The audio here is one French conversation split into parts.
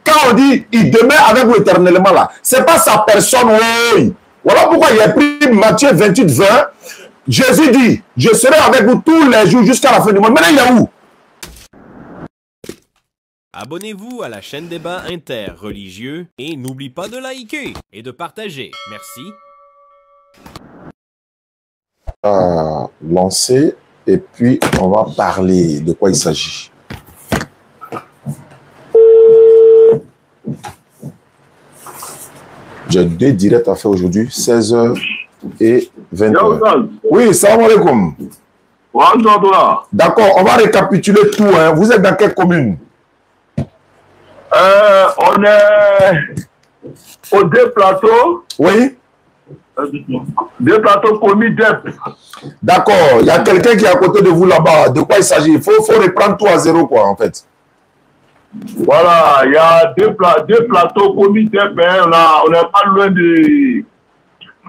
Quand on dit il demeure avec vous éternellement là, c'est pas sa personne. Oui. Voilà pourquoi il a pris Matthieu 28, 20. Jésus dit, je serai avec vous tous les jours jusqu'à la fin du monde. Maintenant, il est où? Abonnez-vous à la chaîne Débat interreligieux et n'oublie pas de liker et de partager. Merci. Lancer et puis on va parler de quoi il s'agit. J'ai 2 directs à faire aujourd'hui, 16h et 20h. Oui, salam alaikum. D'accord, on va récapituler tout. Hein. Vous êtes dans quelle commune? On est aux 2 plateaux. Oui. 2 plateaux commis d'EP. D'accord, il y a quelqu'un qui est à côté de vous là-bas. De quoi il s'agit? Il faut reprendre tout à zéro, quoi, en fait. Voilà, il y a 2 plateaux commis d'EP. On n'est pas loin de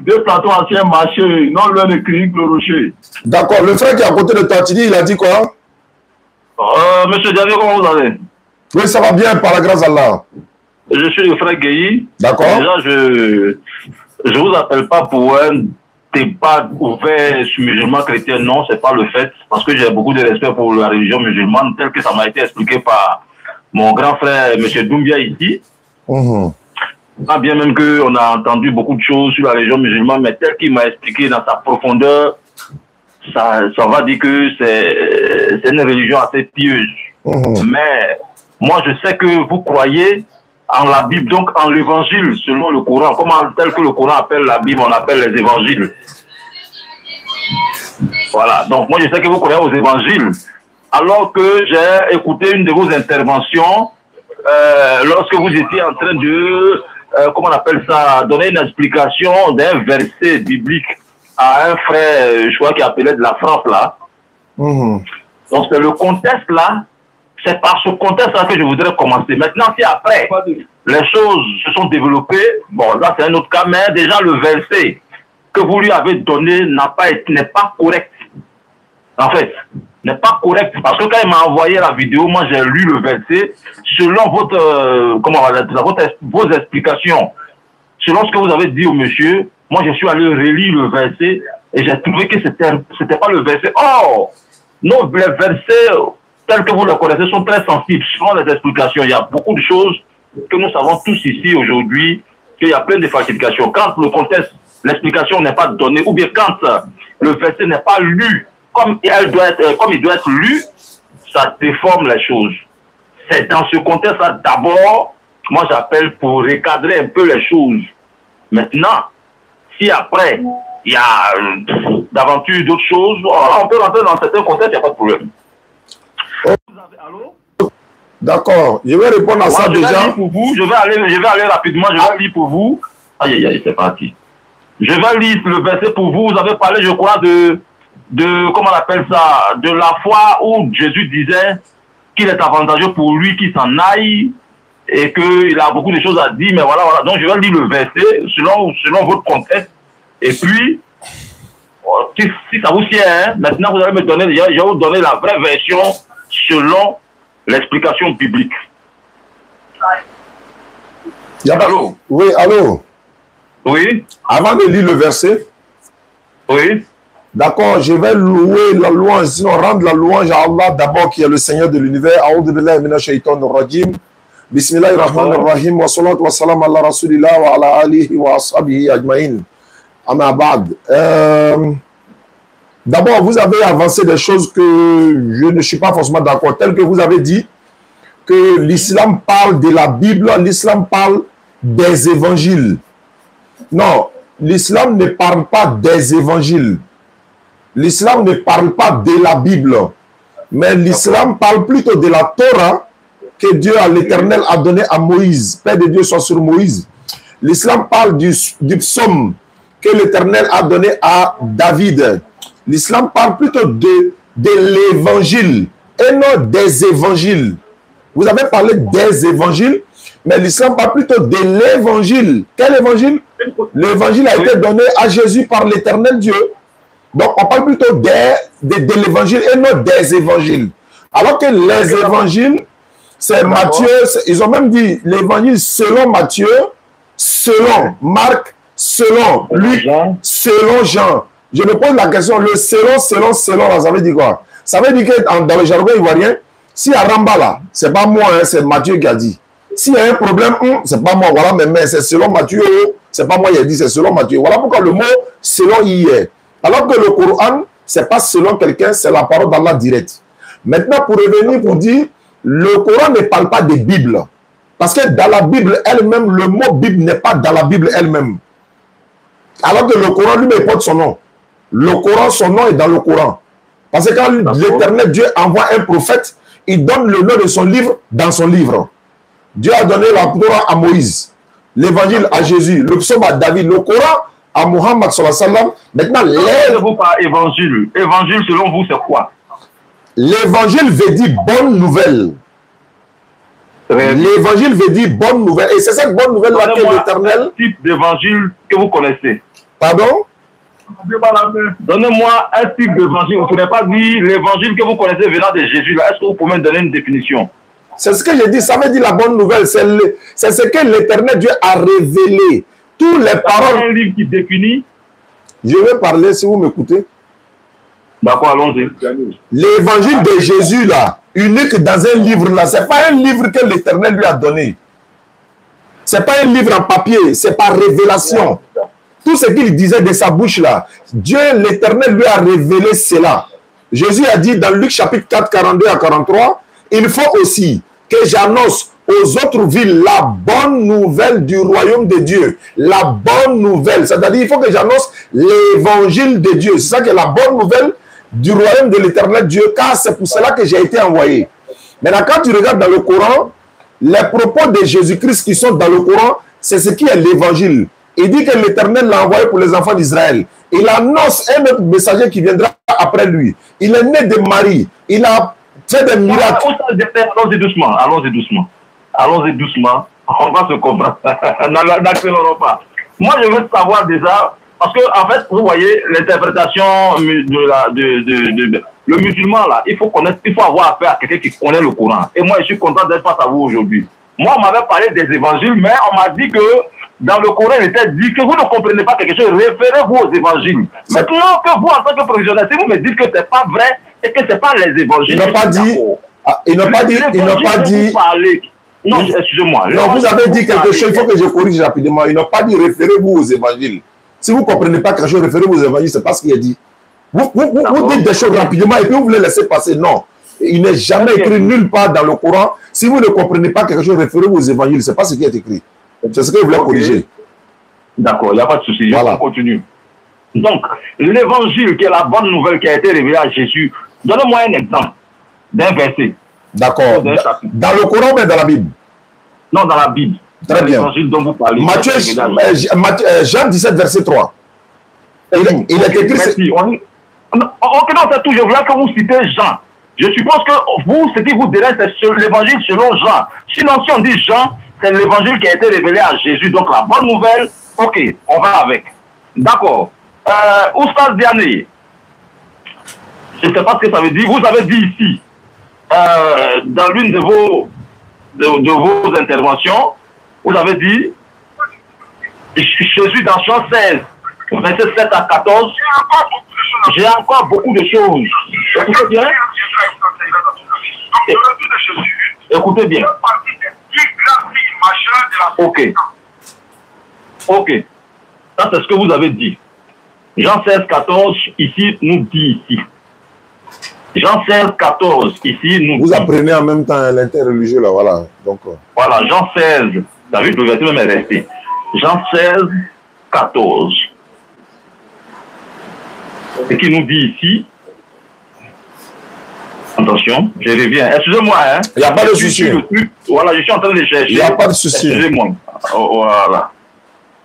2 plateaux anciens marchés, non loin de Clinique Le Rocher. D'accord, le frère qui est à côté de Tantini, il a dit quoi? Monsieur Diaby, comment vous allez? Oui, ça va bien, par la grâce d'Allah. Je suis le frère Guéhi. D'accord. Déjà, je vous appelle pas pour un débat ouvert sur musulman chrétien. Non, c'est pas le fait. Parce que j'ai beaucoup de respect pour la religion musulmane, tel que ça m'a été expliqué par mon grand frère, M. Doumbia, ici. Bien même qu'on a entendu beaucoup de choses sur la religion musulmane, mais tel qu'il m'a expliqué dans sa profondeur, ça va dire que c'est une religion assez pieuse. Mais moi, je sais que vous croyez en la Bible, donc en l'évangile, selon le Coran. Tel que le Coran appelle la Bible, on appelle les évangiles. Voilà, donc moi, je sais que vous croyez aux évangiles. Alors que j'ai écouté une de vos interventions, lorsque vous étiez en train de, comment on appelle ça, donner une explication d'un verset biblique à un frère, je crois, qui appelait de la France, là. Donc, c'est le contexte, là. C'est par ce contexte-là que je voudrais commencer. Maintenant, si après, les choses se sont développées, bon, là, c'est un autre cas, mais déjà, le verset que vous lui avez donné n'est pas correct. En fait, n'est pas correct. Parce que quand il m'a envoyé la vidéo, moi, j'ai lu le verset. Selon vos explications, selon ce que vous avez dit au monsieur, moi, je suis allé relire le verset et j'ai trouvé que c'était pas le verset. Oh, non, les versets tels que vous le connaissez sont très sensibles. Selon les explications, il y a beaucoup de choses que nous savons tous ici aujourd'hui, qu'il y a plein de falsifications. Quand le contexte, l'explication n'est pas donnée, ou bien quand le verset n'est pas lu comme il doit être lu, ça déforme les choses. C'est dans ce contexte-là, d'abord, moi j'appelle pour recadrer un peu les choses. Maintenant, si après, il y a d'aventure d'autres choses, on peut rentrer dans certains contextes, il n'y a pas de problème. Allô? D'accord, je vais répondre à ça déjà. Pour vous, je vais aller rapidement, je vais lire pour vous. Aïe, aïe, aïe, c'est parti. Je vais lire le verset pour vous. Vous avez parlé, je crois, de comment on appelle ça, de la foi où Jésus disait qu'il est avantageux pour lui qu'il s'en aille et qu'il a beaucoup de choses à dire, mais voilà, voilà. Donc je vais lire le verset selon votre contexte. Et puis, si ça vous sied, hein, maintenant vous allez me donner, je vais vous donner la vraie version selon l'explication biblique. Allô? Oui, allô? Oui. Avant de lire le verset, oui. D'accord, je vais louer la louange, sinon rendre la louange à Allah d'abord qui est le Seigneur de l'univers. A'udhu billahi minash shaitanir rajim. Bismillahirrahmanirrahim. Wa salatu wa salam ala rasulillah wa ala alihi wa ashabihi ajma'in. Amma ba'd. D'abord, vous avez avancé des choses que je ne suis pas forcément d'accord. Tel que vous avez dit que l'islam parle de la Bible, l'islam parle des évangiles. Non, l'islam ne parle pas des évangiles. L'islam ne parle pas de la Bible. Mais l'islam parle plutôt de la Torah que Dieu, l'Éternel, a donné à Moïse. Paix de Dieu soit sur Moïse. L'islam parle du psaume que l'Éternel a donné à David. L'islam parle plutôt de l'évangile et non des évangiles. Vous avez parlé des évangiles, mais l'islam parle plutôt de l'évangile. Quel évangile? L'évangile a été donné à Jésus par l'Éternel Dieu. Donc, on parle plutôt de l'évangile et non des évangiles. Alors que les évangiles, C'est Matthieu, ils ont même dit l'évangile selon Matthieu, selon Marc, selon Luc, selon Jean. Je me pose la question, le selon, là, ça veut dire quoi? Ça veut dire que dans le jargon ivoirien, s'il y a Ramba là, c'est pas moi, hein, c'est Matthieu qui a dit. S'il y a un problème, c'est pas moi, voilà, mais c'est selon Matthieu, c'est pas moi qui a dit, c'est selon Matthieu. Voilà pourquoi le mot selon y est. Alors que le Coran, c'est pas selon quelqu'un, c'est la parole d'Allah directe. Maintenant, pour revenir, pour dire, le Coran ne parle pas de Bible. Parce que dans la Bible elle-même, le mot Bible n'est pas dans la Bible elle-même. Alors que le Coran lui-même porte son nom. Le Coran, son nom est dans le Coran. Parce que quand l'Éternel Dieu envoie un prophète, il donne le nom de son livre dans son livre. Dieu a donné la Torah à Moïse, l'évangile à Jésus, le psaume à David, le Coran à Muhammad sallallahu alayhi wa sallam. Maintenant, qu'est-ce par évangile? Évangile, selon vous, c'est quoi? L'évangile veut dire bonne nouvelle. L'évangile veut dire bonne nouvelle. Et c'est cette bonne nouvelle-là que l'Éternel... Un type d'évangile que vous connaissez. Pardon? Donnez-moi un type d'évangile. Vous ne pouvez pas dire l'évangile que vous connaissez venant de Jésus. Est-ce que vous pouvez me donner une définition? C'est ce que j'ai dit. Ça veut dire la bonne nouvelle. C'est ce que l'Éternel Dieu a révélé. Tous les paroles... un livre qui définit. Je vais parler si vous m'écoutez. D'accord, allons-y. L'évangile de Jésus, là, unique dans un livre, là, ce n'est pas un livre que l'Éternel lui a donné. Ce n'est pas un livre en papier, c'est par révélation. Tout ce qu'il disait de sa bouche, là, Dieu, l'Éternel, lui a révélé cela. Jésus a dit dans Luc chapitre 4, 42 à 43, il faut aussi que j'annonce aux autres villes la bonne nouvelle du royaume de Dieu. La bonne nouvelle. C'est-à-dire, il faut que j'annonce l'évangile de Dieu. C'est ça que la bonne nouvelle du royaume de l'Éternel Dieu, car c'est pour cela que j'ai été envoyé. Maintenant, quand tu regardes dans le Coran, les propos de Jésus-Christ qui sont dans le Coran, c'est ce qui est l'évangile. Il dit que l'Éternel l'a envoyé pour les enfants d'Israël. Il annonce un autre messager qui viendra après lui. Il est né de Marie. Il a fait des miracles. Allons-y doucement, allons-y doucement. Allons-y doucement. On va se comprendre. N'accélérons pas. Moi, je veux savoir déjà, parce que, en fait, vous voyez, l'interprétation le musulman, là, il faut connaître, il faut avoir affaire à quelqu'un qui connaît le Coran. Et moi, je suis content d'être face à vous aujourd'hui. Moi, on m'avait parlé des évangiles, mais on m'a dit que dans le Coran, il était dit que vous ne comprenez pas quelque chose, référez-vous aux évangiles. Maintenant que vous, en tant que professionnel, si vous me dites que ce n'est pas vrai et que ce n'est pas les évangiles... Ils n'ont pas dit... Ils n'ont pas dit... Non, excusez-moi. Non, vous avez dit quelque chose, il faut que je corrige rapidement. Ils n'ont pas dit référez-vous aux évangiles. Si vous ne comprenez pas quelque chose, référez-vous aux évangiles, c'est pas ce qu'il a dit. Vous dites des choses rapidement et puis vous les laissez passer. Non. Il n'est jamais écrit nulle part dans le Coran. Si vous ne comprenez pas quelque chose, référez-vous aux évangiles. Ce n'est pas ce qui est écrit. C'est ce que vous voulez corriger. D'accord, il n'y a pas de souci. Voilà. On continue. Donc, l'évangile qui est la bonne nouvelle qui a été révélée à Jésus, donnez-moi un exemple d'un verset. D'accord. Dans le Coran, mais dans la Bible? Non, dans la Bible. Très bien. Dont vous parlez. Jean 17, verset 3. Il est écrit... Ok, non, c'est tout. Je voulais que vous citez Jean. Je suppose que vous, ce qui vous dirait, c'est l'évangile selon Jean. Sinon, si on dit Jean, c'est l'évangile qui a été révélé à Jésus. Donc, la bonne nouvelle, ok, on va avec. D'accord. Oustaz Diané, je ne sais pas ce que ça veut dire. Vous avez dit ici, dans l'une de vos interventions, vous avez dit, Jésus dans Jean 16, verset 7 à 14, j'ai encore beaucoup de choses. Écoutez bien. Écoutez bien. Ok. Ok. Ça, c'est ce que vous avez dit. Jean 16, 14, ici, nous dit ici. Jean 16, 14, ici, nous vous apprenez en même temps l'interreligieux, là, voilà. Donc, voilà, Jean 16, David, le verset même est resté. Jean 16, 14. Ce qui nous dit ici, attention, je reviens. Excusez-moi, hein. Il n'y a pas de souci. Voilà, je suis en train de chercher. Il n'y a pas de souci. Excusez-moi. Voilà.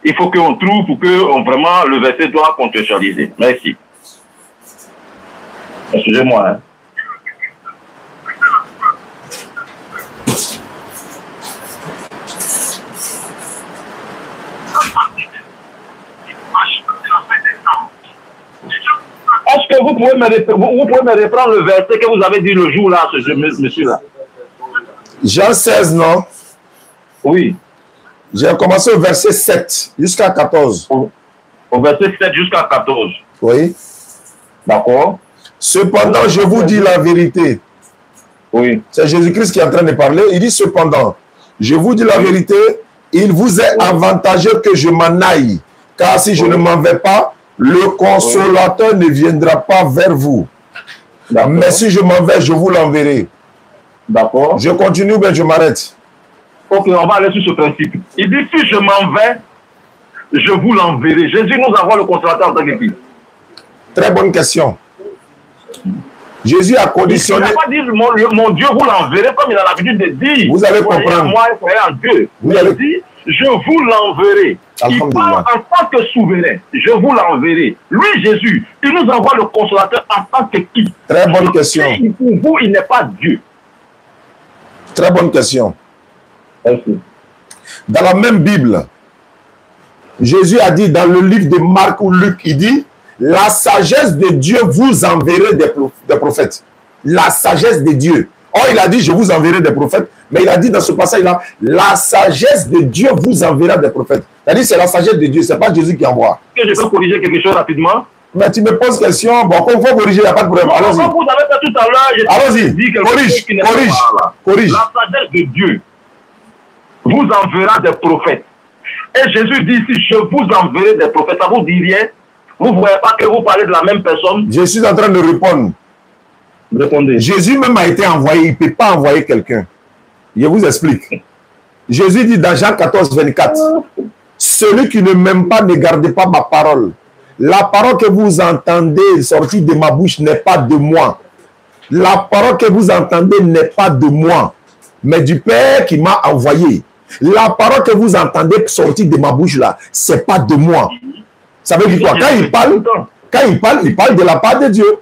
Il faut qu'on trouve pour que vraiment le verset doit contextualiser. Merci. Excusez-moi, hein. Est-ce que vous pouvez me reprendre le verset que vous avez dit le jour-là, ce monsieur-là? Jean 16, non? Oui. J'ai commencé au verset 7 jusqu'à 14. Au verset 7 jusqu'à 14. Oui. D'accord. Cependant, je vous dis la vérité. Oui. C'est Jésus-Christ qui est en train de parler. Il dit cependant, je vous dis la vérité, il vous est avantageux que je m'en aille. Car si je ne m'en vais pas, le consolateur ne viendra pas vers vous. Mais si je m'en vais, je vous l'enverrai. D'accord. Je continue ou bien je m'arrête? Ok, on va aller sur ce principe. Il dit, si je m'en vais, je vous l'enverrai. Jésus nous envoie le consolateur en tant qu'église. Très bonne question. Jésus a conditionné. Il n'a pas dit mon Dieu vous l'enverrez comme il a l'habitude de dire. Vous allez comprendre. Moi, croyez en Dieu. Il dit, je vous l'enverrai. Il parle en tant que souverain. Je vous l'enverrai. Lui, Jésus, il nous envoie le consolateur en tant qu'équipe. Très bonne question. Pour vous, il n'est pas Dieu. Très bonne question. Merci. Dans la même Bible, Jésus a dit dans le livre de Marc ou Luc, il dit, la sagesse de Dieu vous enverrait des prophètes. La sagesse de Dieu. Or, il a dit, je vous enverrai des prophètes. Mais il a dit dans ce passage-là, la sagesse de Dieu vous enverra des prophètes. C'est-à-dire, c'est la sagesse de Dieu, ce n'est pas Jésus qui envoie. Est-ce que je peux corriger quelque chose rapidement? Mais tu me poses question, bon, quand il faut corriger, il n'y a pas de problème. Allons-y. Comme vous avez fait tout à l'heure, allons-y, corrige. La sagesse de Dieu vous enverra des prophètes. Et Jésus dit, si je vous enverrai des prophètes, ça vous dit rien? Vous ne voyez pas que vous parlez de la même personne? Je suis en train de répondre. Répondez. Jésus même a été envoyé, il ne peut pas envoyer quelqu'un. Je vous explique. Jésus dit dans Jean 14, 24, celui qui ne m'aime pas ne gardez pas ma parole. La parole que vous entendez sortir de ma bouche n'est pas de moi. La parole que vous entendez n'est pas de moi, mais du Père qui m'a envoyé. La parole que vous entendez sortir de ma bouche là, c'est pas de moi. Ça veut dire quoi? Quand il parle de la part de Dieu.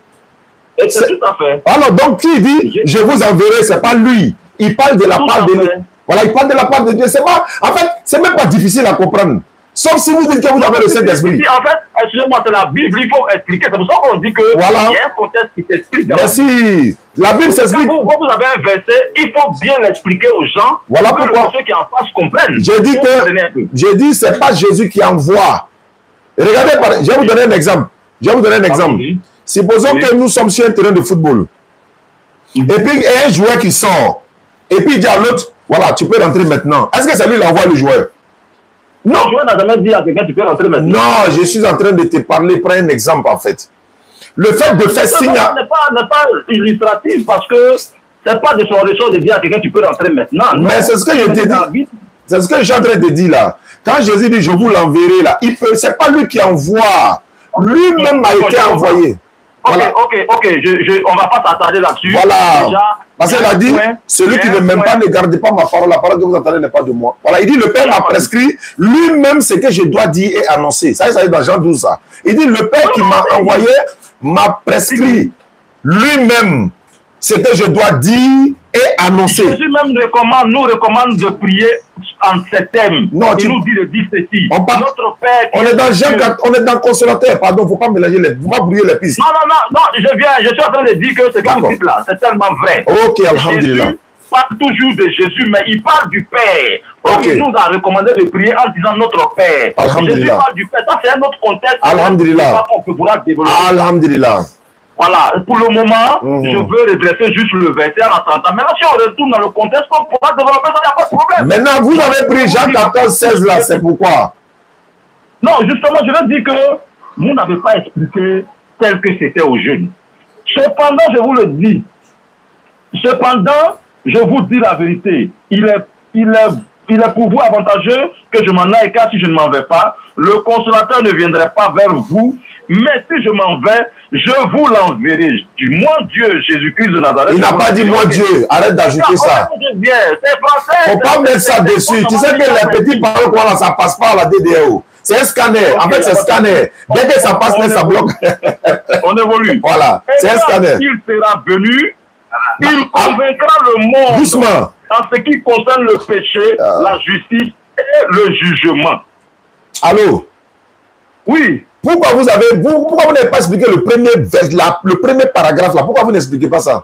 C'est tout à fait. Alors donc qui dit je vous enverrai, c'est pas lui. Il parle de la part de Dieu. Voilà, il parle de la part de Dieu. C'est pas, en fait, c'est même pas difficile à comprendre. Sauf si vous dites que vous avez le Saint-Esprit. En fait, excusez-moi, c'est la Bible, il faut expliquer. C'est pour ça qu'on dit que voilà. Il y a un contexte qui s'explique. Merci. La Bible s'explique. Quand vous avez un verset, il faut bien l'expliquer aux gens. Voilà pour pourquoi. que ceux qui en face comprennent. J'ai dit, c'est pas Jésus qui envoie. Regardez, je vais vous donner un exemple. Supposons que nous sommes sur un terrain de football. Et puis, il y a un joueur qui sort. Et puis, il dit à l'autre, voilà, tu peux rentrer maintenant. Est-ce que c'est lui qui envoie le joueur? Non, le joueur n'a jamais dit à quelqu'un, tu peux rentrer maintenant. Non, je suis en train de te parler. Prends un exemple, en fait. Le fait de faire signe... n'est pas illustratif parce que c'est pas de son ressort de dire à quelqu'un, tu peux rentrer maintenant. Mais c'est ce que je te dis. C'est ce que je suis en train de dire là. Quand Jésus dit, je vous l'enverrai là, c'est pas lui qui envoie. Lui-même a été envoyé. Voilà. Ok, on ne va pas s'attarder là-dessus. Voilà. Déjà, parce qu'il a dit, celui qui ne m'aime pas ne garde pas ma parole. La parole que vous entendez n'est pas de moi. Voilà, il dit, le Père m'a prescrit lui-même ce que je dois dire et annoncer. Ça est dans Jean 12. Ça. Il dit, le Père qui m'a envoyé m'a prescrit lui-même ce que je dois dire et annoncer. Jésus même nous recommande de prier en ces thèmes. Non, il nous dit de dire ceci. Notre Père. On est dans Jean 4, on est dans le consolateur. Pardon, il ne faut pas mélanger les. Vous ne brouiller les pistes. Non, je suis en train de dire que ce que vous dites là, c'est tellement vrai. Ok, alhamdulillah. Jésus parle toujours de Jésus, mais il parle du Père. Okay. Il nous a recommandé de prier en disant notre Père. Jésus parle du Père. Ça, c'est un autre contexte. Alhamdulillah. On pourra développer. Alhamdulillah. Voilà, pour le moment, je veux redresser juste le verset à la 30 ans. Maintenant, si on retourne dans le contexte, on pourra développer ça, il n'y a pas de problème. Maintenant, vous avez pris Jean 14, 16 là, c'est pourquoi? Non, justement, je veux dire que vous n'avez pas expliqué tel que c'était aux jeunes. Cependant, je vous le dis, je vous dis la vérité, il est pour vous avantageux que je m'en aille, car si je ne m'en vais pas, le consolateur ne viendrait pas vers vous. Mais si je m'en vais, je vous l'enverrai. Du moi Dieu, Jésus-Christ de Nazareth. Il n'a pas dit moi Dieu. Arrête d'ajouter ça. C'est français. Faut pas mettre ça dessus. Tu sais que les petits paroles, voilà, ça passe pas à la DDO. C'est un scanner. En fait, c'est scanner. Dès que ça passe, ça bloque. On évolue. Voilà. C'est un scanner. Il sera venu, il convaincra le monde. Doucement. En ce qui concerne le péché, la justice et le jugement. Allô? Oui. Pourquoi vous n'avez pas expliqué le premier paragraphe là? Pourquoi vous n'expliquez pas ça?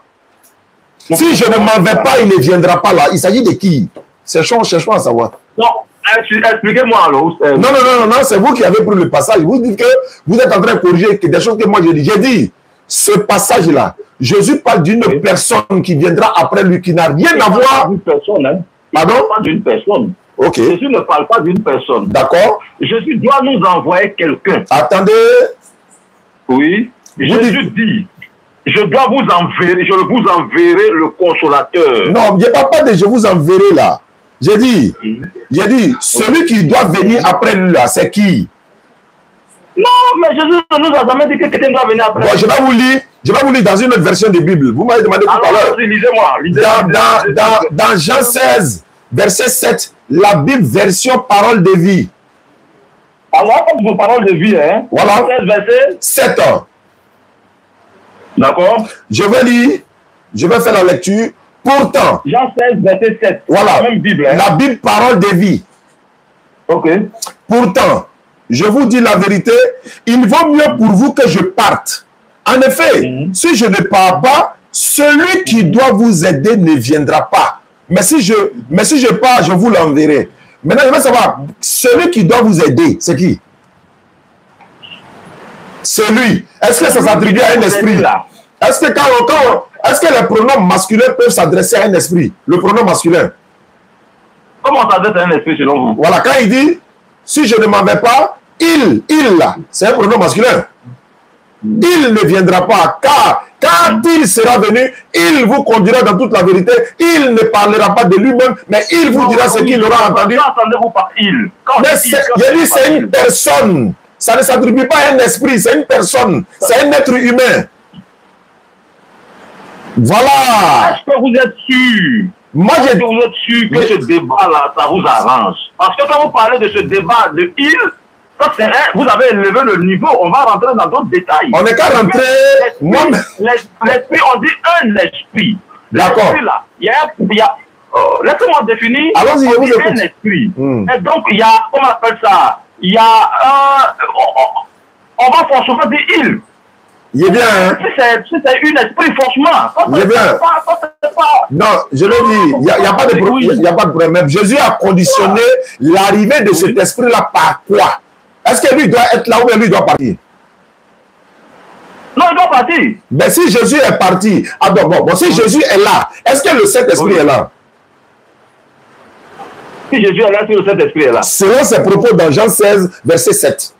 Si je ne m'en vais pas, il ne viendra pas là. Il s'agit de qui? Cherchons à savoir. Non, expliquez-moi alors. Non, c'est vous qui avez pris le passage. Vous dites que vous êtes en train de corriger des choses que moi j'ai dit. J'ai dit, ce passage-là, Jésus parle d'une personne qui viendra après lui, qui n'a rien à voir. D'une personne, hein. Pardon? Pas d'une personne. Ok. Jésus ne parle pas d'une personne. D'accord. Jésus doit nous envoyer quelqu'un. Attendez. Oui. Jésus dit, je vous enverrai le consolateur. Non, il n'y a pas de je vous enverrai là. J'ai dit, celui qui doit venir après lui là, c'est qui? Non, mais Jésus ne nous a jamais dit que quelqu'un doit venir après. Bon, je vais vous lire dans une autre version de Bible. Vous m'avez demandé tout à l'heure. Lisez-moi. Dans Jean 16, verset 7, la Bible version parole de vie. Alors, comme vos paroles de vie, hein? Voilà. Jean 16, verset 7 ans. D'accord. Je vais lire, je vais faire la lecture. Pourtant, Jean 16, verset 7. Voilà. La même Bible, hein? La Bible parole de vie. Ok. Pourtant, je vous dis la vérité, il vaut mieux pour vous que je parte. En effet, si je ne pars pas, celui qui doit vous aider ne viendra pas. Mais si je pars, je vous l'enverrai. Maintenant, je veux savoir, celui qui doit vous aider, c'est qui? Celui. Est-ce que ça s'attribue à un esprit? Est-ce que est-ce que les pronoms masculins peuvent s'adresser à un esprit? Le pronom masculin. Comment ça s'adresse à un esprit selon vous? Voilà, quand il dit, si je ne m'en vais pas, il là, c'est un pronom masculin. Il ne viendra pas, car quand il sera venu, il vous conduira dans toute la vérité. Il ne parlera pas de lui-même, mais il vous dira ce qu'il aura entendu. Qu'entendez-vous par il? J'ai dit, c'est une personne. Ça ne s'attribue pas à un esprit, c'est une personne. C'est un être humain. Voilà. Est-ce que vous êtes sûr? Moi, Est-ce que vous êtes sûr que ce débat-là, ça vous arrange? Parce que quand vous parlez de ce débat de il, vous avez élevé le niveau, on va rentrer dans d'autres détails. On n'est qu'à rentrer. L'esprit, on dit un esprit. D'accord. Laissez-moi définir. Allons-y, je vous écoute. Un esprit. Et donc, il y a, comment on appelle ça? Il y a, on va forcément dire il. Il est bien, hein? Si c'est un esprit, franchement. Il est bien. Non, je l'ai dit, il n'y a pas de problème. Il n'y a pas de problème. Jésus a conditionné l'arrivée de cet esprit-là par quoi? Est-ce que lui doit être là ou bien lui doit partir? Non, il doit partir. Mais si Jésus est parti, si Jésus est là, est-ce que le Saint-Esprit est là? Si Jésus est là, si le Saint-Esprit est là. Selon ses propos dans Jean 16, verset 7.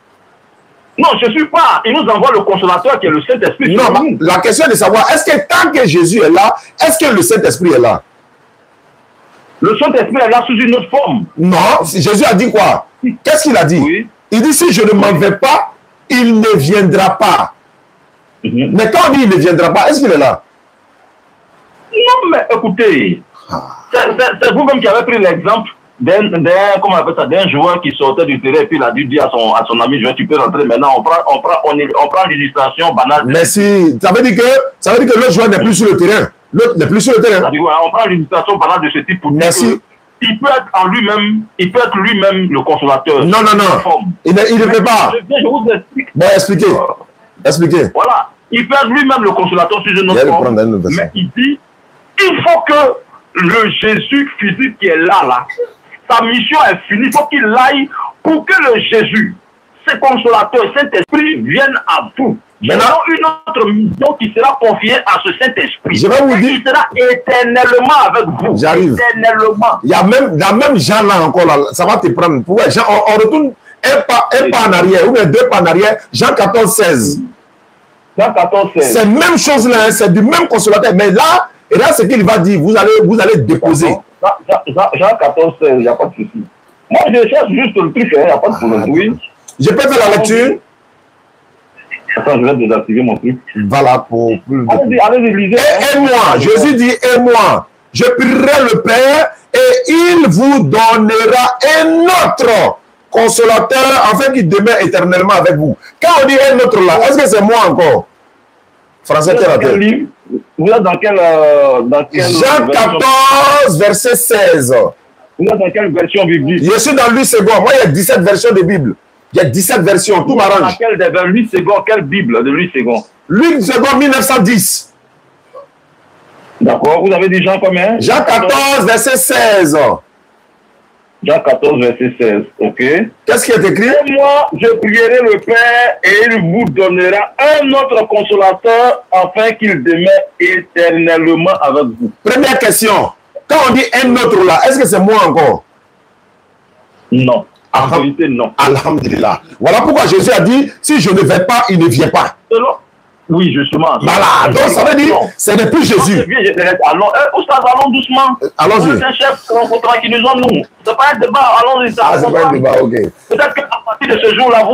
Non, je ne suis pas. Il nous envoie le consolateur qui est le Saint-Esprit. Non, la question est de savoir, est-ce que tant que Jésus est là, est-ce que le Saint-Esprit est là? Le Saint-Esprit est là sous une autre forme. Non, Jésus a dit quoi? Qu'est-ce qu'il a dit? Oui. Il dit, si je ne m'en vais pas, il ne viendra pas. Mais quand on dit il ne viendra pas, est-ce qu'il est là? Non, mais écoutez, c'est vous-même qui avez pris l'exemple d'un joueur qui sortait du terrain et puis il a dû dire à son ami, tu peux rentrer maintenant, on prend l'illustration banale. Mais si, ça veut dire que l'autre joueur n'est plus sur le terrain. L'autre n'est plus sur le terrain. On prend l'illustration banale de ce type pour dire que il peut être en lui-même, le consolateur. Non. Il ne peut pas. Je vous explique. Bon, expliquez. Voilà. Il peut être lui-même le consolateur sur une autre forme. Mais il dit, il faut que le Jésus physique qui est là, sa mission est finie. Il faut qu'il aille pour que le Jésus, ce consolateur, Saint-Esprit, vienne à vous. Maintenant, une autre mission qui sera confiée à ce Saint-Esprit. Je vais vous dire. Il sera éternellement avec vous. J'arrive. Éternellement. Il y a même Jean là encore, là, ça va te prendre. Ouais, Jean, on retourne un pas en arrière, ou bien 2 pas en arrière. Jean 14, 16. Jean 14, 16. C'est la même chose là, c'est du même consolateur. Mais là, ce qu'il va dire, vous allez déposer. Jean 14, 16, il n'y a pas de souci. Moi, je cherche juste le truc, il n'y a pas de problème. Oui. Je peux faire la lecture? Attends, je vais désactiver mon truc. Voilà, pour plus de... Allez-y, lisez. Et moi, Jésus dit, et moi, je prierai le Père et il vous donnera un autre consolateur afin qu'il demeure éternellement avec vous. Quand on dit un autre là, est-ce que c'est moi encore? Français terre à terre. Vous êtes dans quelle Jean 14, verset 16. Vous êtes dans quelle version biblique? Je suis dans Louis II. Moi, il y a 17 versions de Bible. Il y a 17 versions, tout m'arrange. Dans quelle de Louis II, quelle Bible de Louis II? Louis II, 1910. D'accord, vous avez dit Jean combien? Jean 14, verset 16. Jean 14, verset 16, ok. Qu'est-ce qui est écrit? Et moi, je prierai le Père et il vous donnera un autre consolateur afin qu'il demeure éternellement avec vous. Première question. Quand on dit un autre là, est-ce que c'est moi encore? Non. En vérité, non. Alhamdulillah. Voilà pourquoi Jésus a dit, si je ne vais pas, il ne vient pas. Oui, justement. Voilà, donc ça veut dire, ce n'est plus Jésus. Allons doucement. Allons-y. C'est un chef qui nous ont nous. C'est pas un débat, allons-y. Ah, c'est pas un débat, ok. Peut-être qu'à partir de ce jour-là,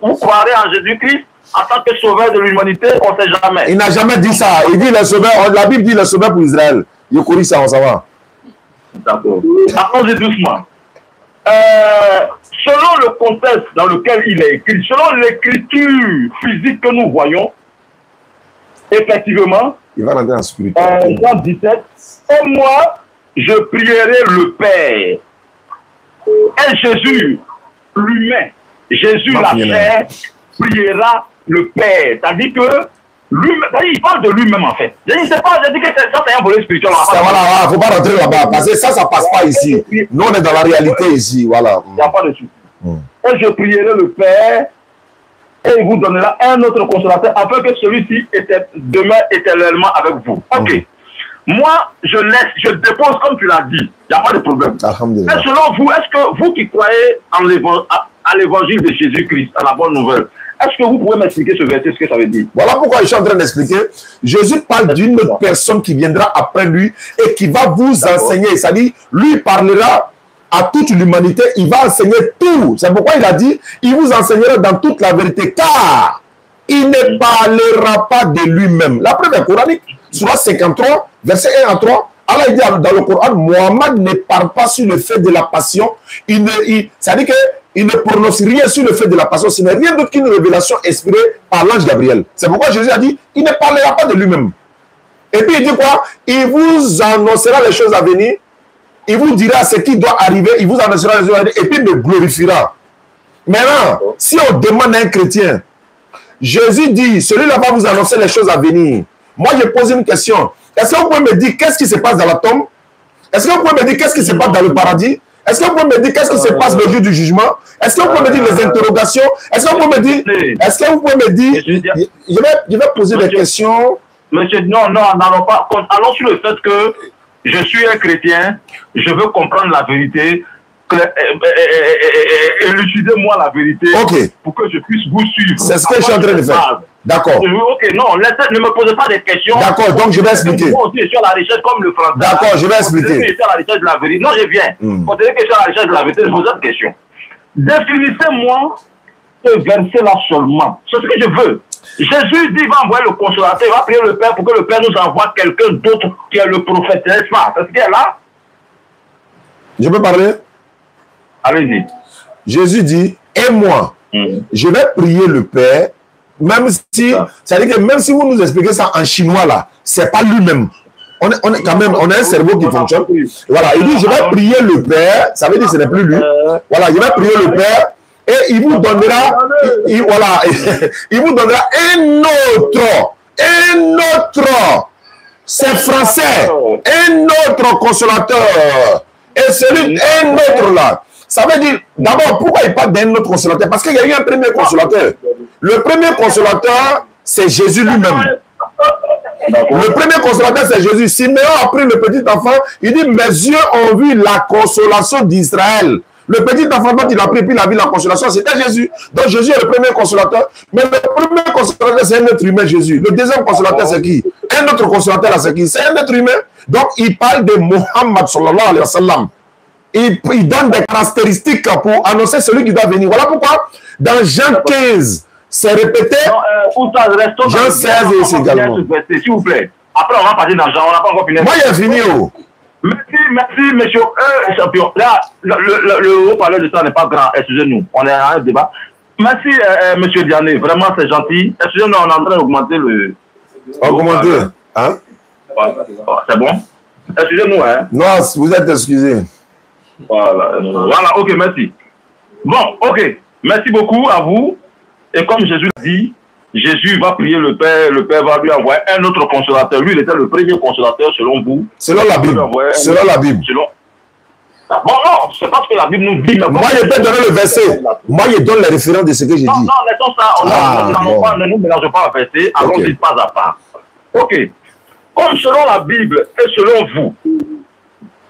vous croirez en Jésus-Christ en tant que sauveur de l'humanité, on ne sait jamais. Il n'a jamais dit ça. Il dit le sauveur, la Bible dit le sauveur pour Israël. Il corrige ça, on s'en va. D'accord. Allons-y doucement. Selon le contexte dans lequel il est écrit, selon l'écriture physique que nous voyons, effectivement, il va rentrer en spirit. Jean 17, et moi, je prierai le Père. Et Jésus, l'humain, Jésus la chair, priera le Père. C'est-à-dire que il parle de lui-même en fait. Je ne sais pas, je dis que ça c'est un volet spirituel. Voilà, il ne faut pas rentrer là-bas, parce que ça ne passe pas ici. Nous, on est dans la réalité ici, voilà. Il n'y a pas de souci. Et je prierai le Père, et il vous donnera un autre consolateur, afin que celui-ci demeure éternellement avec vous. Ok. Moi, je dépose comme tu l'as dit. Il n'y a pas de problème. Mais selon vous, est-ce que vous qui croyez à l'évangile de Jésus-Christ, à la bonne nouvelle, est-ce que vous pouvez m'expliquer ce verset, ce que ça veut dire? Voilà pourquoi je suis en train d'expliquer. Jésus parle d'une autre personne qui viendra après lui et qui va vous enseigner. C'est-à-dire, lui parlera à toute l'humanité, il va enseigner tout. C'est pourquoi il a dit, il vous enseignera dans toute la vérité, car il ne parlera pas de lui-même. La preuve est coranique, Sourate 53, verset 1 à 3. Allah dit dans le Coran, Mohammed ne parle pas sur le fait de la passion. C'est-à-dire qu'il ne prononce rien sur le fait de la passion. Ce n'est rien d'autre qu'une révélation inspirée par l'ange Gabriel. C'est pourquoi Jésus a dit, il ne parlera pas de lui-même. Et puis il dit quoi? Il vous annoncera les choses à venir. Il vous dira ce qui doit arriver. Il vous annoncera les choses à venir. Et puis il me glorifiera. Maintenant, si on demande à un chrétien, Jésus dit, celui-là va vous annoncer les choses à venir. Moi, je pose une question. Est-ce que vous pouvez me dire qu'est-ce qui se passe dans la tombe? Est-ce que vous pouvez me dire qu'est-ce qui se passe dans le paradis? Est-ce que vous pouvez me dire qu'est-ce qui se passe le jour du jugement? Est-ce que vous pouvez me dire les interrogations? Est-ce que vous pouvez me dire... Est-ce que vous pouvez me dire... Je vais poser des questions. Monsieur, non, n'allons pas... Allons sur le fait que je suis un chrétien, je veux comprendre la vérité, élucidez-moi la vérité pour que je puisse vous suivre. C'est ce que je suis en train de faire. D'accord. Ok, non, ne me posez pas des questions. D'accord, donc je vais expliquer. Moi aussi, je suis à la recherche comme le français. D'accord, je vais expliquer. Je suis à la recherche de la vérité. Non, je viens. Quand je dis que je suis à la recherche de la vérité, je pose une question. Définissez-moi ce verset-là seulement. C'est ce que je veux. Jésus dit, il va envoyer le consolateur, il va prier le Père pour que le Père nous envoie quelqu'un d'autre qui est le prophète, n'est-ce pas? C'est ce qu'il y a là? Je peux parler? Allez-y. Jésus dit, et moi, je vais prier le Père, même si, c'est-à-dire que même si vous nous expliquez ça en chinois là, c'est pas lui-même. On est quand même, on a un cerveau qui fonctionne. Voilà, il dit, je vais prier le Père, ça veut dire que ce n'est plus lui. Voilà, je vais prier le Père, et il vous donnera, voilà, il vous donnera un autre, c'est français, un autre consolateur, et celui, un autre là. Ça veut dire, d'abord, pourquoi il parle d'un autre consolateur? Parce qu'il y a eu un premier consolateur. Le premier consolateur, c'est Jésus lui-même. Le premier consolateur, c'est Jésus. Simeon a pris le petit enfant, il dit, mes yeux ont vu la consolation d'Israël. Le petit enfant, quand il a pris, puis il a vu la consolation, c'était Jésus. Donc Jésus est le premier consolateur. Mais le premier consolateur, c'est un être humain, Jésus. Le deuxième consolateur, c'est qui? Un autre consolateur, c'est qui? C'est un être humain. Donc il parle de Mohammed, sallallahu alayhi wa sallam. Il donne des caractéristiques pour annoncer celui qui doit venir. Voilà pourquoi, dans Jean 15, c'est répété. Jean 16 et également. S'il vous plaît. Après, on va passer dans Jean. On n'a pas encore fini. Moi, il a fini. Merci, monsieur. Champion. Là, le haut-parleur de ça n'est pas grand. Excusez-nous. On est à un débat. Merci, monsieur Diané. Vraiment, c'est gentil. Excusez-nous, on est en train d'augmenter le. Augmenter? Hein? C'est bon? Excusez-nous, hein? Non, vous êtes excusé. Voilà, ok, merci. Bon, ok, merci beaucoup à vous. Et comme Jésus dit, Jésus va prier le Père va lui envoyer un autre consolateur. Lui, il était le premier consolateur selon vous. Selon la Bible. Selon la Bible. Bon, non, c'est parce que la Bible nous dit. Moi, je peux donner le verset. Moi, je donne les références de ce que j'ai dit. Non, laissons ça. Ne nous mélangeons pas un verset. Allons-y pas à part. Ok. Comme selon la Bible et selon vous,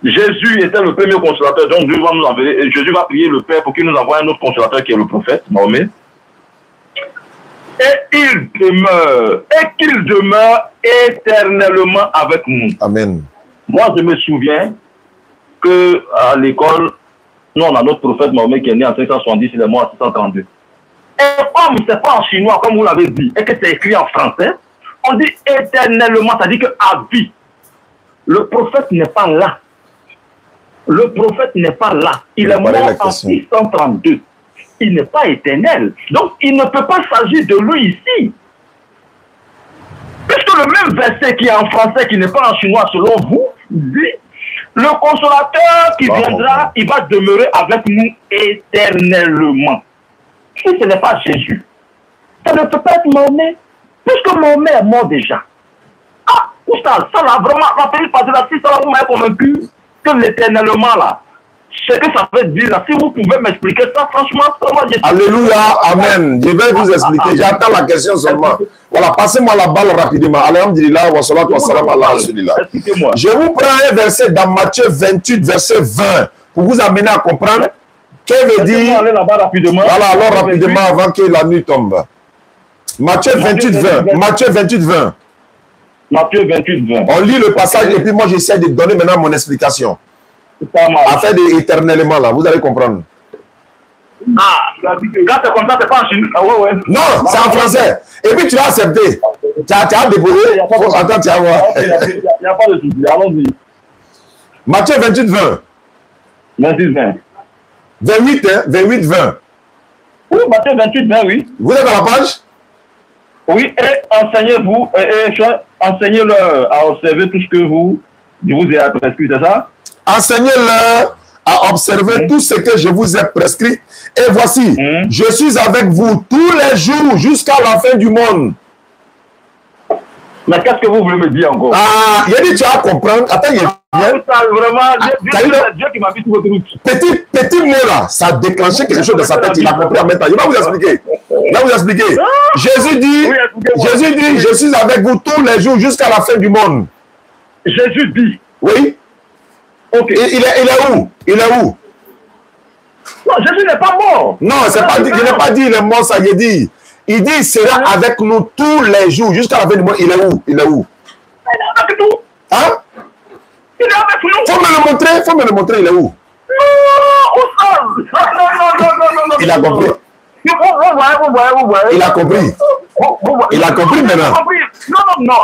Jésus était le premier consolateur. Donc, Dieu va nous envoyer. Et Jésus va prier le Père pour qu'il nous envoie un autre consolateur qui est le prophète, Mahomet. Et qu'il demeure éternellement avec nous. Amen. Moi, je me souviens qu'à l'école, nous, on a notre prophète Mahomet qui est né en 570, il est mort en 632. Et comme ce n'est pas en chinois, comme vous l'avez dit, et que c'est écrit en français, on dit éternellement, c'est-à-dire qu'à vie. Le prophète n'est pas là. Le prophète n'est pas là. Il est mort en 632. Il n'est pas éternel. Donc, il ne peut pas s'agir de lui ici. Puisque le même verset qui est en français, qui n'est pas en chinois selon vous, dit le consolateur qui viendra, il va demeurer avec nous éternellement. Si ce n'est pas Jésus, ça ne peut pas être Mahomet. Puisque Mahomet est mort déjà. Ah, oustaz, ça l'a vraiment rappelé parce que là, si ça vous m'avez convaincu que l'éternellement là, ce que ça veut dire là, si vous pouvez m'expliquer ça, franchement, moi j'ai... Alléluia, amen. Je vais vous expliquer. J'attends la question seulement. Voilà, passez-moi la balle rapidement. Alhamdulillah, wa salatu wa salam ala rasulillah. Je vous prends un verset dans Matthieu 28, verset 20, pour vous amener à comprendre qu'elle veut dire... Voilà, alors rapidement avant que la nuit tombe. Matthieu 28, 20. Matthieu 28, 20. Matthieu 28, 20. On lit le passage et puis moi j'essaie de donner maintenant mon explication. Afin d'éternellement là, vous allez comprendre. Ah, quand c'est comme ça, c'est pas en chinois. Ah, ouais. Non, c'est en français. Et puis tu as accepté. Tu as déposé. Attends, tu vas voir. Il n'y a pas de souci. Allons-y. Matthieu 28, 20. 28, 20. 28, hein? 28, 20. Oui, Matthieu 28, 20, oui. Vous êtes à la page? Oui, et enseignez-vous, enseignez-leur à observer tout ce que je vous ai prescrit, c'est ça? Enseignez-leur à observer tout ce que je vous ai prescrit. Et voici, je suis avec vous tous les jours jusqu'à la fin du monde. Mais qu'est-ce que vous voulez me dire encore? Ah, il a dit tu vas comprendre. Attends, il vient. Vraiment, Dieu qui m'a vu sur votre route. Petit mot là, ça a déclenché quelque chose dans sa tête. Il a compris en même temps. Il va vous expliquer. Il va vous expliquer. Jésus dit, je suis avec vous tous les jours jusqu'à la fin du monde. Jésus dit. Oui. Ok. Il est où? Il est où? Non, Jésus n'est pas mort. Non, c'est pas dit. Il n'est pas dit il est mort, ça il dit. Il dit il sera avec nous tous les jours jusqu'à la fin du monde. Il est où? Il est où? Il est avec nous. Hein? Il est avec nous. Faut me le montrer, il est où? Non. Il a compris. Il a compris. Il a compris maintenant.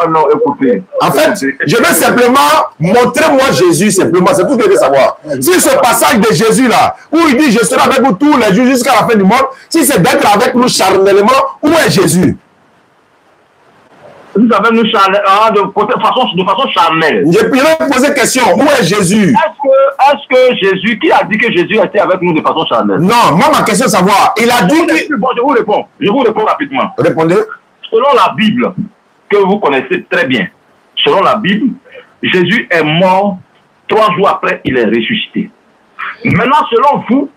Non, écoutez. En fait, je vais simplement montrer moi Jésus, simplement. C'est tout ce que je veux savoir. Si ce passage de Jésus là, où il dit je serai avec vous tous les jours jusqu'à la fin du monde, si c'est d'être avec nous charnellement, où est Jésus? Vous avez nous de façon charnelle. Je vais poser question. Où est Jésus? Est-ce que Jésus, qui a dit que Jésus était avec nous de façon charnelle? Non, moi ma question est de savoir. Il a dit que... Bon, je vous réponds rapidement. Répondez. Selon la Bible, que vous connaissez très bien, selon la Bible, Jésus est mort 3 jours après, il est ressuscité. Maintenant, selon vous,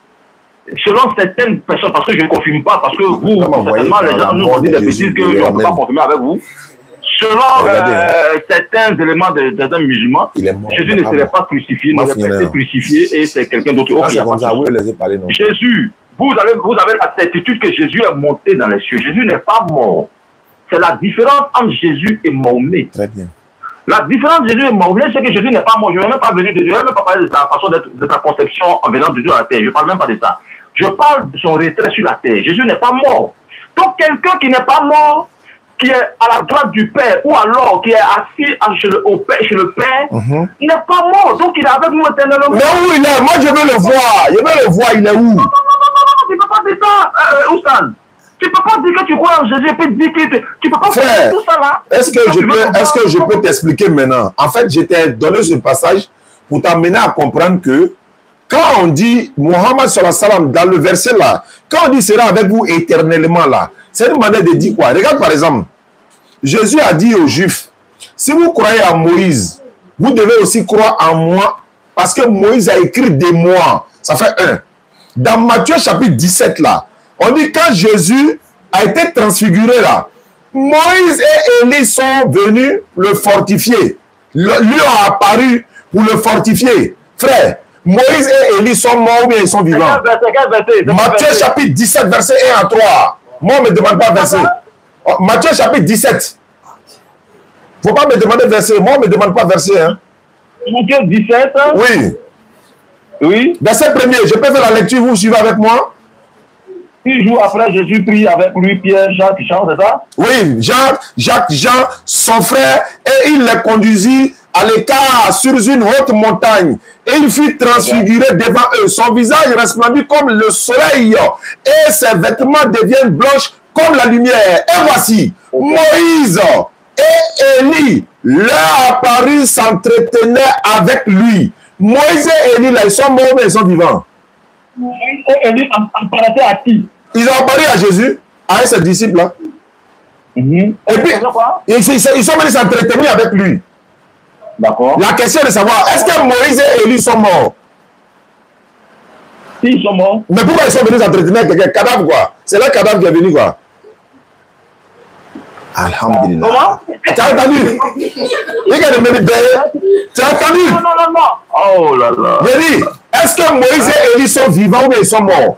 selon certaines personnes, parce que je ne confirme pas, parce que vous, certainement, les gens nous ont dit des bêtises que je ne peux pas confirmer avec vous. Selon certains éléments d'un musulman, Jésus ne serait pas crucifié, n'aurait pas été crucifié et c'est quelqu'un d'autre. Jésus, vous avez la certitude que Jésus est monté dans les cieux. Jésus n'est pas mort. C'est la différence entre Jésus et Mahomet. Très bien. La différence de Jésus et Mahomet, c'est que Jésus n'est pas mort. Je ne vais même pas venir de Dieu. Je ne vais même pas parler de sa façon de sa conception en venant de Dieu à la terre. Je ne parle même pas de ça. Je parle de son retrait sur la terre. Jésus n'est pas mort. Donc quelqu'un qui n'est pas mort, qui est à la droite du Père, ou alors qui est assis chez le Père, n'est pas mort. Donc il est avec nous éternellement. Mais où il est? Moi je veux le voir. Je veux le voir. Il est où? Non, tu ne peux pas dire ça, Oustan. Tu ne peux pas dire que tu crois en Jésus et puis dire que tu ne peux pas faire tout ça là. Est-ce que je peux t'expliquer maintenant? En fait, je t'ai donné ce passage pour t'amener à comprendre que quand on dit Mohammed sallallahu alayhi wa sallam dans le verset là, quand on dit sera avec vous éternellement là, C'est une manière de dire quoi? Regarde par exemple, Jésus a dit aux Juifs, si vous croyez en Moïse, vous devez aussi croire en moi, parce que Moïse a écrit de moi. Ça fait 1. Dans Matthieu chapitre 17 là, on dit quand Jésus a été transfiguré là, Moïse et Élie sont venus le fortifier. Lui ont apparu pour le fortifier. Frère, Moïse et Élie sont morts ou bien ils sont vivants? Matthieu chapitre 17, verset 1 à 3. Moi, on ne me demande pas verset. Matthieu chapitre 17. Il ne faut pas me demander verset. Moi, on ne me demande pas verset. Hein. Matthieu 17. Oui. Oui. Verset 1er. Je peux faire la lecture, vous suivez avec moi? 6 jours après, Jésus prit avec lui Pierre, Jacques, Jean, c'est ça? Oui, Jacques, Jean, son frère, et il les conduisit à l'écart sur une haute montagne. Et il fut transfiguré devant eux. Son visage resplendit comme le soleil et ses vêtements deviennent blanches comme la lumière. Et voici, Moïse et Élie leur apparut, s'entretenaient avec lui. Moïse et Élie, là, ils sont morts, mais ils sont vivants. Moïse et Élie apparaissaient à qui? Ils ont apparu à Jésus, à ses disciples-là. Et puis, ils sont venus s'entretenir avec lui. D'accord. La question est de savoir, est-ce que Moïse et Élie sont morts? Ils sont morts. Mais pourquoi ils sont venus s'entretenir avec quelqu'un? Cadavre quoi? C'est le cadavre qui est venu quoi? Alhamdulillah. Comment? Tu as entendu? Tu as entendu? Non. Oh là là. J'ai dit, est-ce que Moïse et Élie sont vivants ou bien ils sont morts?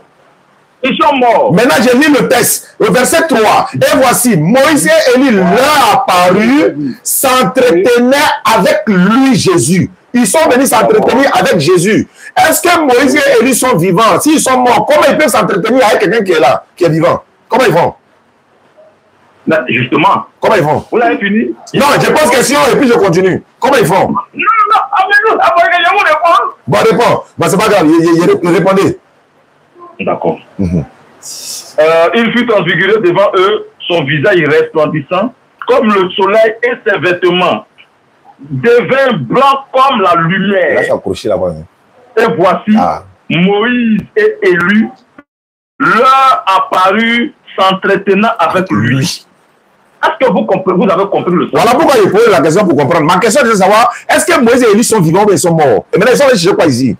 Ils sont morts. Maintenant, j'ai lu le texte, le verset 3. Et voici, Moïse et Élie leur apparut, s'entretenaient avec lui, Jésus. Ils sont venus s'entretenir avec Jésus. Est-ce que Moïse et Élie sont vivants? S'ils sont morts, comment ils peuvent s'entretenir avec quelqu'un qui est là, qui est vivant? Comment ils font? Mais justement. Comment ils font? Vous l'avez fini? Non, je pose question et puis je continue. Comment ils font? Non, je vous réponds. Bon, réponds. Bon, c'est pas grave, répondez. D'accord. Il fut transfiguré devant eux, son visage resplendissant, comme le soleil, et ses vêtements devinrent blancs comme la lumière. Là, je suis accroché là-bas. Et voici, Moïse et Élie leur apparut s'entretenant avec lui. Est-ce que vous avez compris le sens? Voilà pourquoi je pose la question pour comprendre. Ma question est de savoir, est-ce que Moïse et Élie sont vivants ou ils sont morts? Et maintenant, ils sont allés chercher quoi ici?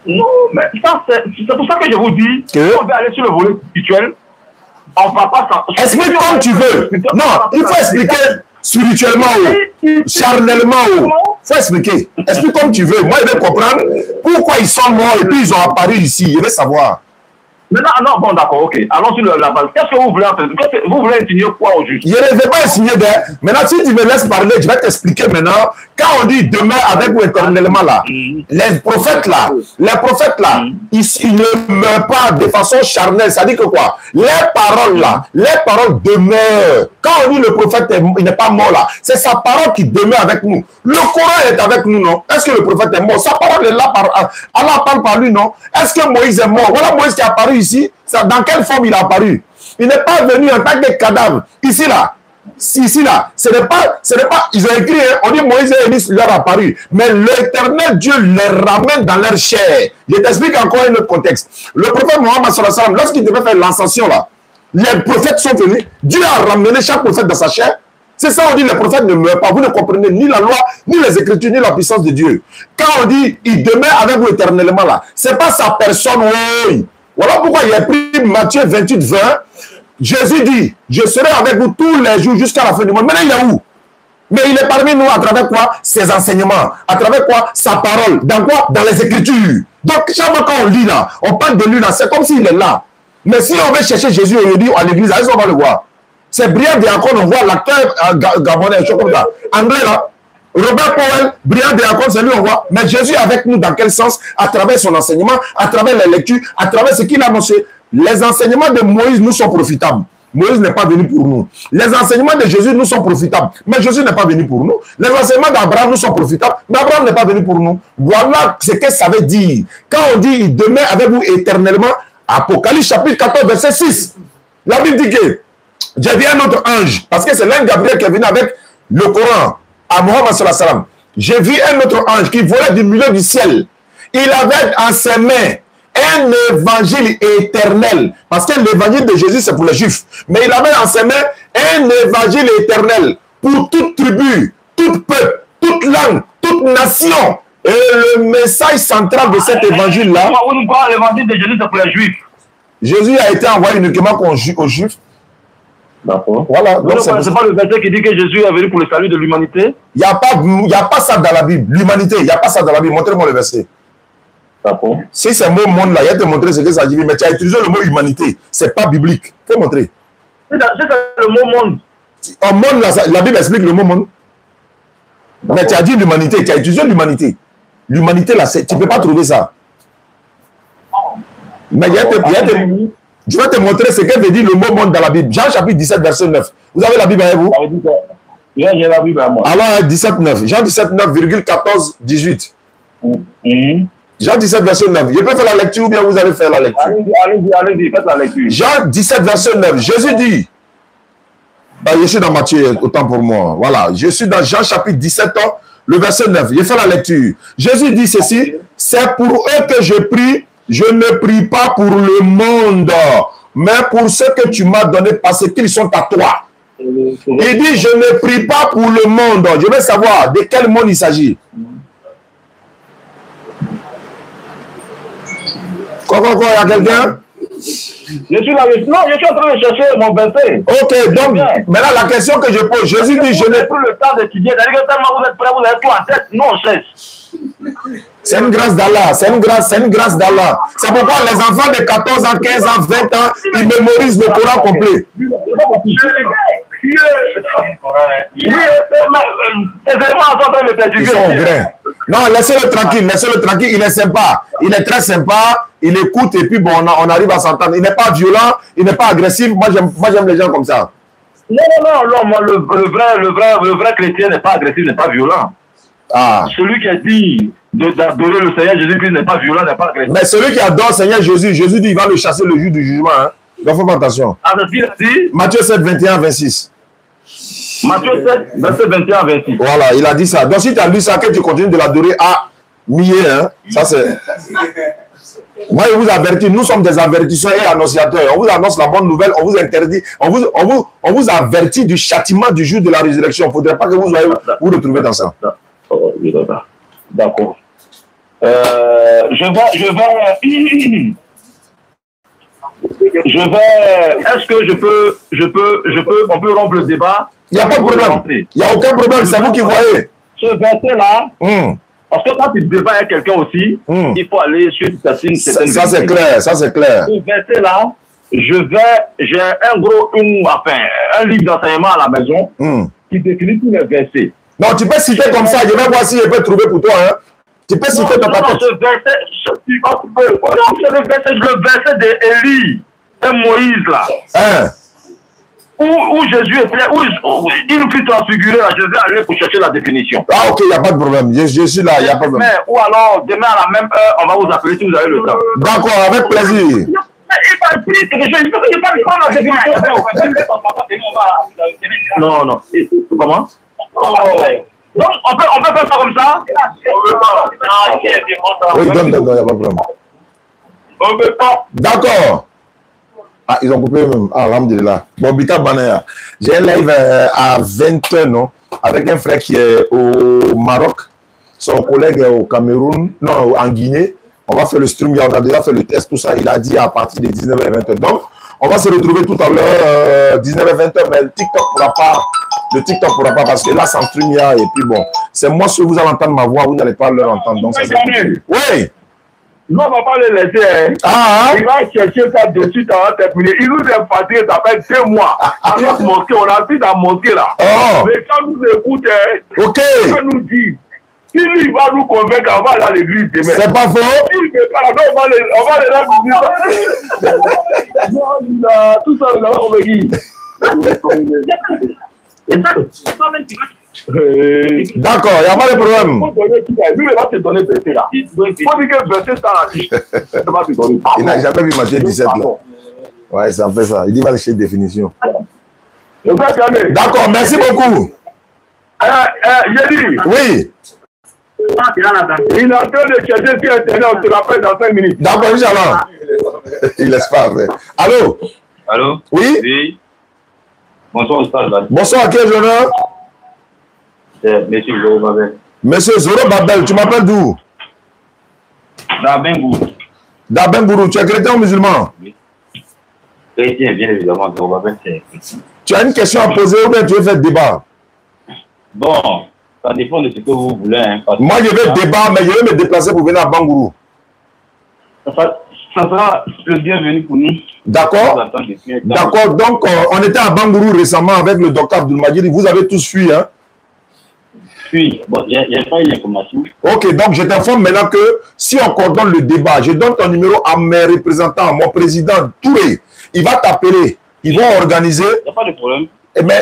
Non, mais c'est pour ça que je vous dis, on va aller sur le volet spirituel, on ne va pas ça. Explique comme tu veux. Non, il faut expliquer spirituellement ou charnellement ou. Il faut expliquer. Explique comme tu veux. Moi, je vais comprendre pourquoi ils sont morts et puis ils ont apparu ici. Je vais savoir. Maintenant, non, bon, d'accord, ok. Allons sur la base. Qu'est-ce que vous voulez faire? Vous voulez insigner quoi au juste? Je ne vais pas insigner d'air. Maintenant, si tu me laisses parler, je vais t'expliquer maintenant. Quand on dit demain avec vous éternellement là, les prophètes là, ils ne meurent pas de façon charnelle. Ça dit que quoi? Les paroles là, les paroles demeurent. Quand on dit le prophète, il n'est pas mort là, c'est sa parole qui demeure avec nous. Le Coran est avec nous, non? Est-ce que le prophète est mort? Sa parole est là, Allah parle par lui, non? Est-ce que Moïse est mort? Voilà Moïse qui est apparu ici. Dans quelle forme il est apparu? Il n'est pas venu en tant que cadavre. Ici là, ce n'est pas, ils ont écrit, on dit Moïse et Élie leur apparu, mais l'éternel Dieu les ramène dans leur chair. Je t'explique encore un autre contexte. Le prophète Mohammed sallallahu alayhi wa sallam, lorsqu'il devait faire l'ascension là, les prophètes sont venus, Dieu a ramené chaque prophète dans sa chair. C'est ça, on dit les prophètes ne meurent pas. Vous ne comprenez ni la loi, ni les Écritures, ni la puissance de Dieu. Quand on dit il demeure avec vous éternellement là, c'est pas sa personne, oui. Voilà pourquoi il a pris Matthieu 28, 20. Jésus dit, je serai avec vous tous les jours jusqu'à la fin du monde. Maintenant, il est où? Mais il est parmi nous à travers quoi? Ses enseignements. À travers quoi? Sa parole. Dans quoi? Dans les Écritures. Donc, chaque fois qu'on lit là, on parle de lui là, c'est comme s'il est là. Mais si on veut chercher Jésus aujourd'hui à l'église, on va le voir. C'est brillant Diacon, on voit l'acteur gabonais, chose comme ça. Anglais là, Robert Powell, brillant Diacon, c'est lui on voit. Mais Jésus est avec nous dans quel sens? À travers son enseignement, à travers les lectures, à travers ce qu'il a annoncé. Les enseignements de Moïse nous sont profitables. Moïse n'est pas venu pour nous. Les enseignements de Jésus nous sont profitables. Mais Jésus n'est pas venu pour nous. Les enseignements d'Abraham nous sont profitables. Mais Abraham n'est pas venu pour nous. Voilà ce que ça veut dire. Quand on dit il demeure avec vous éternellement, Apocalypse chapitre 14, verset 6. La Bible dit que j'ai vu un autre ange. Parce que c'est l'ange Gabriel qui est venu avec le Coran à Mohammed sallallahu alayhi wa sallam. J'ai vu un autre ange qui volait du milieu du ciel. Il avait en ses mains un évangile éternel. Parce que l'évangile de Jésus, c'est pour les Juifs. Mais il avait en ses mains un évangile éternel pour toute tribu, tout peuple, toute langue, toute nation. Et le message central de cet évangile-là... L'évangile de Jésus, c'est pour les Juifs. Jésus a été envoyé uniquement aux Juifs. D'accord. Voilà. Donc c'est pas le verset qui dit que Jésus est venu pour le salut de l'humanité? Il n'y a pas ça dans la Bible. L'humanité, il n'y a pas ça dans la Bible. Montrez-moi le verset. D'accord. Si c'est mot monde là, il y a te montrer ce que ça dit, mais tu as utilisé le mot humanité. C'est pas biblique. Il faut montrer. C'est le mot monde. En monde, là, la Bible explique le mot monde. Mais tu as dit l'humanité, tu as utilisé l'humanité. L'humanité, là, tu ne peux pas trouver ça. Mais je vais te montrer ce que veut dire le mot monde dans la Bible. Jean chapitre 17, verset 9. Vous avez la Bible avec vous? J'ai la Bible à moi. Alors, 17, 9. Jean 17, 9, 14, 18. Jean 17, verset 9. Je peux faire la lecture ou bien vous allez faire la lecture? Allez-y, faites la lecture. Jean 17, verset 9. Jésus dit, je suis dans Matthieu, autant pour moi. Voilà, je suis dans Jean chapitre 17, le verset 9. Je fais la lecture. Jésus dit ceci, c'est pour eux que je prie, je ne prie pas pour le monde, mais pour ceux que tu m'as donné parce qu'ils sont à toi. Il dit, je ne prie pas pour le monde. Je veux savoir de quel monde il s'agit. Quoi, il y a quelqu'un? Je suis en train de chercher mon verset. Ok, donc, maintenant la question que je pose, Jésus dit, je n'ai plus le temps d'étudier. C'est-à-dire que tellement vous êtes prêts, vous avez tout en tête. Non, cherche. C'est une grâce d'Allah, c'est une grâce d'Allah. C'est pourquoi les enfants de 14 ans, 15 ans, 20 ans, ils mémorisent le Coran complet. Ils sont au grain. Non, laissez-le tranquille, il est sympa. Il est très sympa, il écoute et puis bon, on arrive à s'entendre. Il n'est pas violent, il n'est pas agressif. Moi, j'aime les gens comme ça. Non, moi, le vrai chrétien n'est pas agressif, n'est pas violent. Ah. Celui qui a dit d'adorer le Seigneur Jésus-Christ n'est pas violent, n'est pas agressif. Mais celui qui adore le Seigneur Jésus, Jésus dit il va le chasser le jour du jugement. Hein. Donc, faut faire attention. Ah, c'est ce qu'il a dit? Matthieu 7, 21, 26. Matthieu 7, verset 21, 26. Voilà, il a dit ça. Donc, si tu as lu ça, que tu continues de l'adorer à milliers, hein, ça c'est... Moi, je vous avertis, nous sommes des avertisseurs et annonciateurs. On vous annonce la bonne nouvelle, on vous interdit, on vous avertit du châtiment du jour de la résurrection. Il ne faudrait pas que vous vous retrouviez dans ça. D'accord. Est-ce que on peut rompre le débat? Il n'y a pas de problème. Il n'y a aucun problème, c'est vous qui voyez. Ce verset-là, parce que quand tu débats avec quelqu'un aussi, il faut aller sur certaines ça c'est clair, ça c'est clair. Ce verset-là, j'ai un livre d'enseignement à la maison qui définit tous les versets. Non, tu peux citer comme ça, je vais voir si je peux trouver pour toi. Hein. Tu peux citer dans ta tête. Ce verset, le verset d'Élie et Moïse là. Hein? Où Jésus était, où il fut transfiguré là, je vais aller pour chercher la définition. Ah ok, il n'y a pas de problème, je suis là, il n'y a pas de problème. Ou alors, demain à la même heure, on va vous appeler si vous avez le temps. D'accord, avec plaisir. Non. Comment? Donc, on peut faire ça comme ça? Oui, donne, il n'y a pas de problème. On peut pas. D'accord. Ah, ils ont coupé même. Ah, alhamdulillah. Bon, Bita Banaya. J'ai un live à 20h, non? Avec un frère qui est au Maroc. Son collègue est au Cameroun. Non, en Guinée. On va faire le stream. On a déjà fait le test, tout ça. Il a dit à partir de 19h et 20h. Donc, on va se retrouver tout à l'heure, 19h et 20h. Mais le TikTok ne pourra pas parce que là, sans stream, il y a. Et puis bon, c'est moi, si vous allez entendre ma voix, vous n'allez pas leur entendre. Donc, ça oui. Non, on ne va pas le laisser. Hein. Ah, il va chercher ça dessus, ça va terminer. Il nous est fatigué, ça fait 2 mois. À notre mosquée, on a vu la mosquée là. Oh. Mais quand nous écoute, ok. Il va nous dire. Si lui va nous convaincre, on va aller à l'église demain. C'est pas faux. Il ne fait pas là, on va les dire. Non, tout ça, on va convaincre. D'accord, il n'y a pas de problème. Lui, il va te donner le verset là. Il faut dire que le verset ça là. Il n'a jamais vu Matthieu 17 là. Ouais, ça fait ça. Il dit va chercher définition. D'accord, merci beaucoup. J'ai dit. Oui. Il est en train de chercher sur Internet, on te l'appelle dans 5 minutes. D'accord, Inch'Allah. Il laisse pas faire. Allô? Allô? Oui? Oui. Bonsoir, Oustaz. Bonsoir, à quel honneur? Monsieur Zoro Babel. Monsieur Zoro Babel, tu m'appelles d'où? D'Abengourou. D'Abengourou, tu es chrétien ou musulman? Oui. Chrétien, bien évidemment, Zoro Babel, c'est chrétien. Tu as une question à poser ou bien tu veux faire débat? Bon, ça dépend de ce que vous voulez. Hein, moi, je vais débat, mais je vais me déplacer pour venir à Bangourou. Ça sera le bienvenu pour nous. D'accord. D'accord. Donc, on était à Bangourou récemment avec le docteur Abdoulmajid. Vous avez tous fui, hein? Oui. Bon, j'ai pas eu l'information. Ok, donc je t'informe maintenant que si on coordonne le débat, je donne ton numéro à mes représentants, mon président Touré. Il va t'appeler. Ils vont organiser. Il n'y a pas de problème. Mais,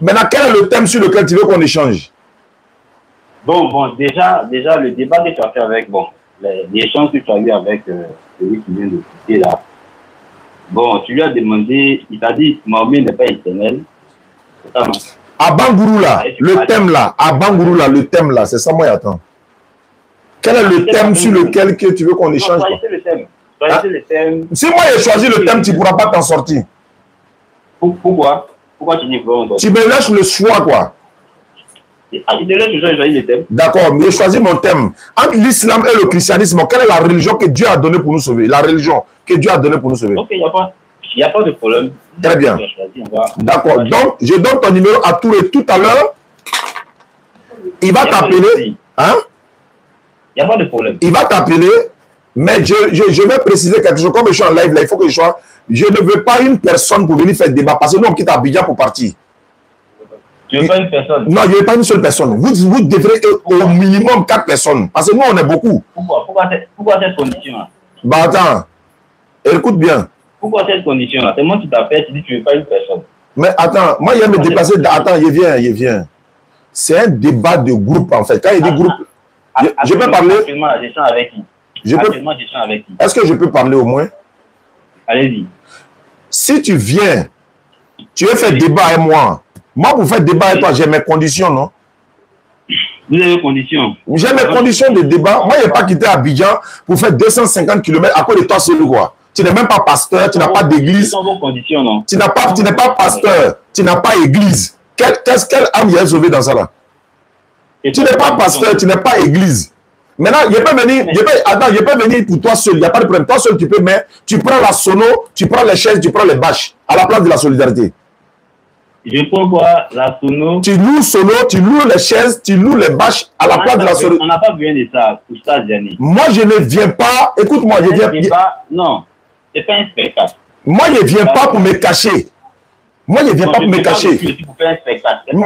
maintenant, quel est le thème sur lequel tu veux qu'on échange? Bon, déjà, le débat que tu as fait avec, l'échange que tu as eu avec celui qui vient de quitter là. Bon, tu lui as demandé, il t'a dit, Mahomet n'est pas éternel. C'est ça, non? À Bangourou là, le thème là, à Bangourou là, le thème là, c'est ça, moi, attends. Quel est le thème sur lequel que tu veux qu'on échange? Choisissez le thème. Choisissez le thème. Si moi j'ai choisi le thème, tu ne pourras pas t'en sortir. Pourquoi? Pourquoi tu dis vraiment? Tu me laisses le choix, quoi. Ah, il te laisse choisir le thème. D'accord, mais j'ai choisi mon thème. Entre l'islam et le christianisme, quelle est la religion que Dieu a donnée pour nous sauver? La religion que Dieu a donnée pour nous sauver. Ok, il n'y a pas de problème. Très bien. D'accord, donc je donne ton numéro à Touré tout à l'heure. Il va t'appeler. Hein? Il n'y a pas de problème. Il va t'appeler, mais je vais préciser quelque chose. Comme je suis en live là, il faut que je sois. Je ne veux pas une personne pour venir faire débat parce que nous on quitte Abidjan pour partir. Tu ne veux pas une personne? Non, je ne veux pas une seule personne. Vous devrez être au minimum 4 personnes. Parce que nous, on est beaucoup. Pourquoi cette condition-là? Bah attends, écoute bien. Pourquoi cette condition-là? C'est moi qui t'appelle, tu dis que tu ne veux pas une personne. Mais attends, moi, il y a me déplacer. Attends, il vient. C'est un débat de groupe, en fait. Quand il dit groupe, je peux parler. Actuellement, j'échange avec qui? Est-ce que je peux parler au moins? Allez-y. Si tu viens, tu veux faire débat avec moi. Moi, pour faire débat avec toi, j'ai mes conditions, non? Vous avez des conditions? J'ai mes conditions de débat. Moi, je n'ai pas quitté Abidjan pour faire 250 km à cause de toi seul, quoi. Tu n'es même pas pasteur, tu n'as pas d'église. Quelles sont vos conditions, non? Tu n'es pas pasteur, tu n'as pas église. Quelle âme il y a sauvé dans ça, là? Tu n'es pas pasteur, tu n'es pas église. Maintenant, je peux venir pour toi seul, il n'y a pas de problème. Toi seul, tu peux, mais tu prends la sono, tu prends les chaises, tu prends les bâches à la place de la solidarité. Je prends quoi? La sono? Tu loues sono, tu loues les chaises, tu loues les bâches à la place de la solidarité. On n'a pas besoin de ça, Oustaz Diani. Moi, je ne viens pas. Écoute-moi, je viens. Non, c'est pas un spectacle. Moi, je ne viens pas pour me cacher. Moi, je ne viens pas pour me cacher.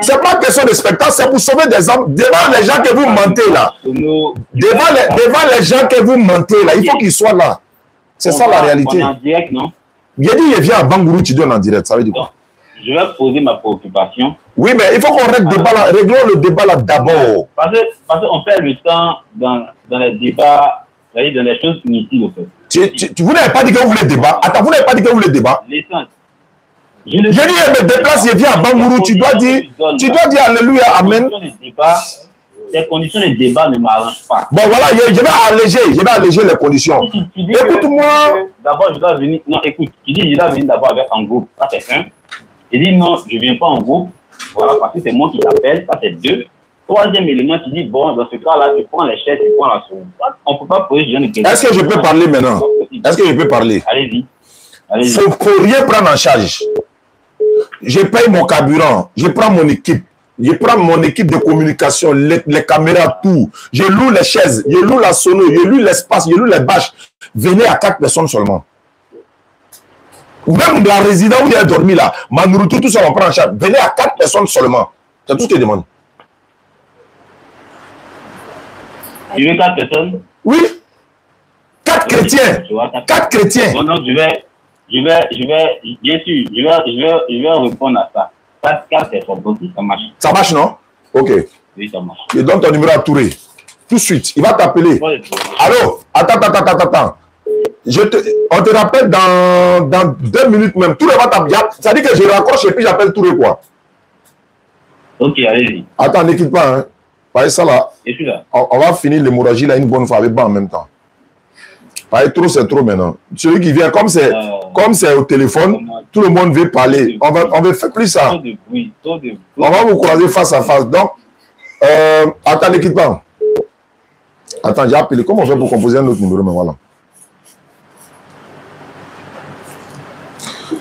C'est pas question de spectacle, c'est pour sauver des hommes. Devant les gens que vous mentez là. Devant les gens que vous mentez là, il faut qu'ils soient là. C'est ça la réalité. En direct, non? J'ai dit, je viens à Bangourou, tu donnes en direct. Ça veut dire quoi? Je vais poser ma préoccupation. Oui, mais il faut qu'on règle réglons le débat là d'abord. Parce qu'on perd le temps dans les débats, dans les choses inutiles, en fait. Vous n'avez pas dit que vous voulez débat. Attends, vous n'avez pas dit que vous voulez débat. J'ai dit, je me déplace, je viens à Bangourou, tu dois dire Alléluia, Amen. Les conditions de débat ne m'arrangent pas. Bon, voilà, je vais alléger les conditions. Écoute-moi. D'abord, je dois venir. Non, écoute, tu dis, je dois venir d'abord avec un groupe. Ça, c'est un. Il dit non, je ne viens pas en groupe, voilà, parce que c'est moi qui t'appelle, ça c'est 2. Troisième élément, tu dis, bon, dans ce cas-là, tu prends les chaises, tu prends la souris. On ne peut pas poser ce genre de questions. Est-ce que je peux parler maintenant? Est-ce que je peux parler? Allez-y. Il ne faut rien prendre en charge. Je paye mon carburant, je prends mon équipe. Je prends mon équipe de communication, les caméras, tout. Je loue les chaises, je loue la sono, je loue l'espace, je loue les bâches. Venez à 4 personnes seulement. Même la résidence où il a dormi là, ma nourriture, tout ça, on prend en charge. Venez à 4 personnes seulement. C'est tout ce que je demande. Tu veux 4 personnes? Oui. 4 chrétiens. 4 chrétiens. Bon, non, je vais, bien sûr, je vais répondre à ça. 4 personnes, ça marche. Ça marche, non? Ok. Oui, ça marche. Je donne ton numéro à Touré. Tout de suite, il va t'appeler. Allô? Attends. On te rappelle dans 2 minutes même. Touré va t'appeler. Ça dit que je raccroche et puis j'appelle Touré quoi. Ok, allez-y. Attends, n'écoute pas. Hein. Pareil, ça là, Je suis là. on va finir l'hémorragie là une bonne fois avec en même temps. Pareil, trop, c'est trop maintenant. Celui qui vient, comme c'est au téléphone, tout le monde veut parler. On va faire plus ça. Trop de bruit, trop de bruit. On va vous croiser face à face. Donc, attends, ne quitte pas. Attends, j'ai appelé. Comment on fait pour composer un autre numéro? Mais voilà.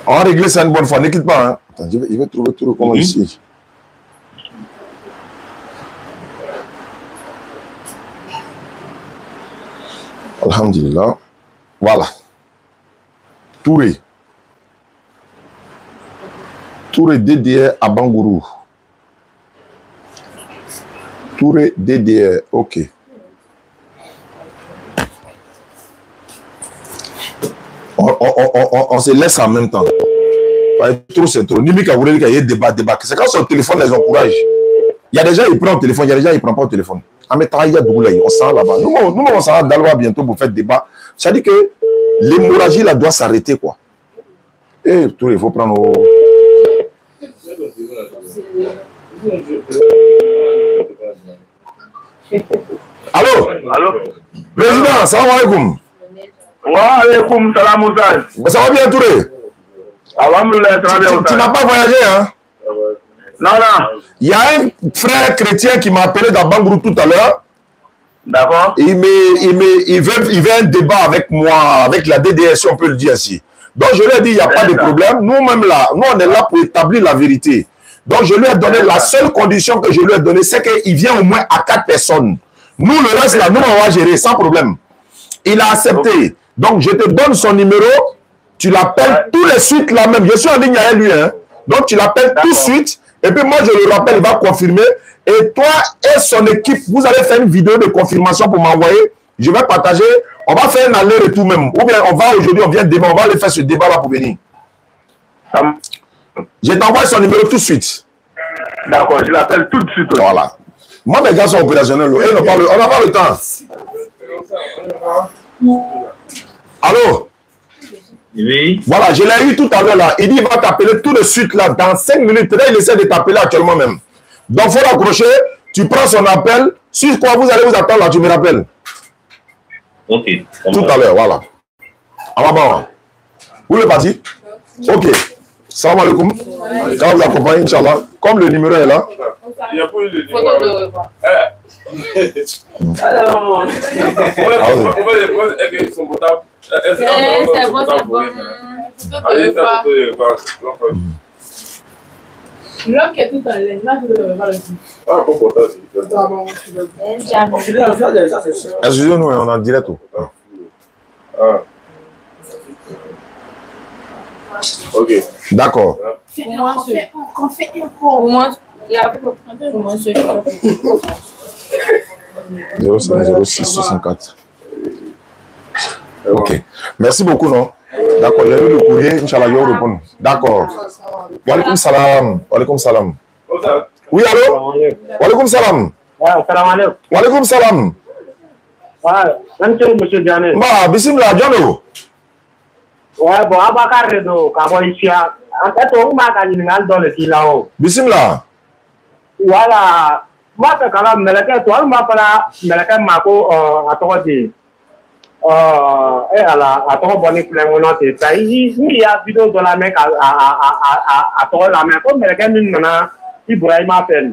On va régler ça une bonne fois. Ne quitte pas. Hein. Attends, je vais trouver tout le comment ici. Alhamdulillah. Voilà. Touré. Touré DDR à Bangourou. Touré DDR. Ok. On se laisse en même temps. Trop, c'est trop. Nimika voulait qu'il y ait débat. C'est quand son téléphone les encourage. Il y a des gens qui prennent le téléphone, il y a des gens qui ne prennent pas le téléphone. On s'en là-bas. Nous, on s'en va d'Alois bientôt pour faire débat. Ça dit que l'hémorragie là doit s'arrêter, quoi. Et tout, il faut prendre. Allô? Allô? Président, salam alaikum. Wa alaikum salam Ousseyn. Ça va bien, Touré? Alhamdoulilah, ça va bien Ousseyn. Tu n'as pas voyagé, hein? Non, non. Il y a un frère chrétien qui m'a appelé dans Bangourou tout à l'heure. D'accord. Il veut un débat avec moi, avec la DDS, si on peut le dire ainsi. Donc je lui ai dit, il n'y a pas de problème. Nous-mêmes là, nous on est là pour établir la vérité. Donc je lui ai donné, la seule condition que je lui ai donnée, c'est qu'il vient au moins à 4 personnes. Nous, le reste là, nous on va gérer sans problème. Il a accepté. Donc je te donne son numéro, tu l'appelles tout de suite là même. Je suis en ligne avec lui. Hein. Donc tu l'appelles tout de suite. Et puis moi, je le rappelle, il va confirmer. Et toi et son équipe, vous allez faire une vidéo de confirmation pour m'envoyer. Je vais partager. On va faire un aller-retour même. Ou bien on va aujourd'hui, on vient de débat. On va aller faire ce débat-là pour venir. Je t'envoie son numéro tout de suite. D'accord, je l'appelle tout de suite. Voilà. Moi, mes gars sont opérationnels. On n'a pas le temps. Allô? Oui. Voilà, je l'ai eu tout à l'heure là. Il dit il va t'appeler tout de suite là, dans 5 minutes. Là, il essaie de t'appeler actuellement même. Donc, il faut raccrocher. Tu prends son appel. Sur quoi vous allez vous attendre là, tu me rappelles. Ok. Tout à l'heure, voilà. Alors, vous le parti? Ok. Salam alaikum. Quand vous accompagnez, Inch'Allah. Comme le numéro est là. Il y a pas eu de numéro. C'est bon. L'homme qui est tout en laine, là, je ne vais pas le dire. Ah, bon, portable. Excusez-nous, on est en direct. Ah. Ok. D'accord. Au moins, il y a au moins ce 05 06 64. Ok. Merci beaucoup, non? D'accord, j'ai lu le courrier, Inch'Allah, je vais répondre. D'accord. Wa alaikum salam. Wa alaikum salam. Oui, allô? Wa alaikum salam. Salam alaikum. Wa alaikum salam. Monsieur Diané. Bah, bismillah, Diallo. Ouais, bon, Abakar Redo, Kaboïsia. En fait, on m'a gagné dans le Tilao. Bismillah. Voilà. Moi, c'est quand même, mais toi, on m'a parlé, mais Mako, à toi, à ton bonnet plein mon nom, il y a vidéo de la mec à toi la mec, comme les gars, maintenant, Ibrahim a fait.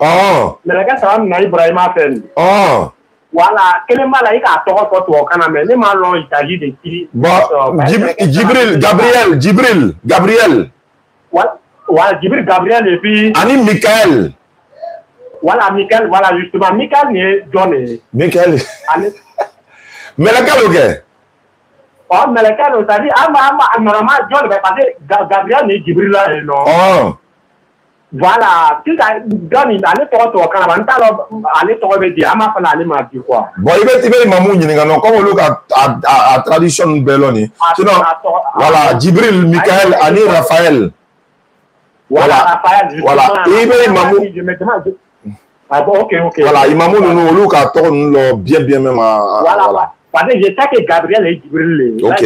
Ah. Mais les gars, ça va, Ibrahim a fait. Ah. Voilà, quel est mal à toi pour toi, quand même, les malons, il s'agit de qui? Gabriel. Voilà, Jibril, Gabriel, et puis. Ani Michael. Voilà, Michael, voilà, justement, Michael n'est John. Michael. Mais lequel, ok? Oh, mais lequel, on t'a dit, normalement, John va passer, Gabriel n'est Jibril là, non? Oh. Voilà, tu as John, il allait toi, quand même, allez, toi, il dit, ma femme, allez, m'a dit quoi? Bon, il va Mamou, comme on look à tradition Belloni. Sinon, voilà, Jibril, Michael, Ani, Raphaël. Voilà, Raphaël, voilà, il va Mamou. Ah bon, ok. Voilà, il m'a dit nous look à tourne bien même. Voilà. Parce que je sais que Gabriel est Jibril. Ok.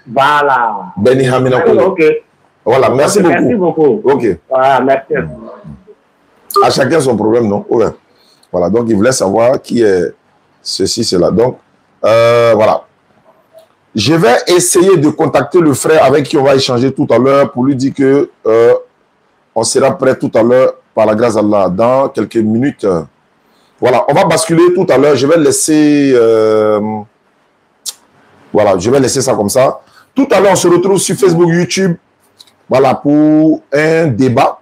Voilà. Beni Hamina. Ok. Voilà, merci beaucoup. Merci beaucoup. Ok. Voilà, merci. À chacun son problème, non? Ouais. Voilà, donc il voulait savoir qui est ceci, cela. Donc, voilà. Je vais essayer de contacter le frère avec qui on va échanger tout à l'heure pour lui dire que on sera prêt tout à l'heure par la grâce d'Allah dans quelques minutes. Voilà, on va basculer tout à l'heure. Je vais laisser... voilà, je vais laisser ça comme ça. Tout à l'heure, on se retrouve sur Facebook, YouTube. Voilà, pour un débat.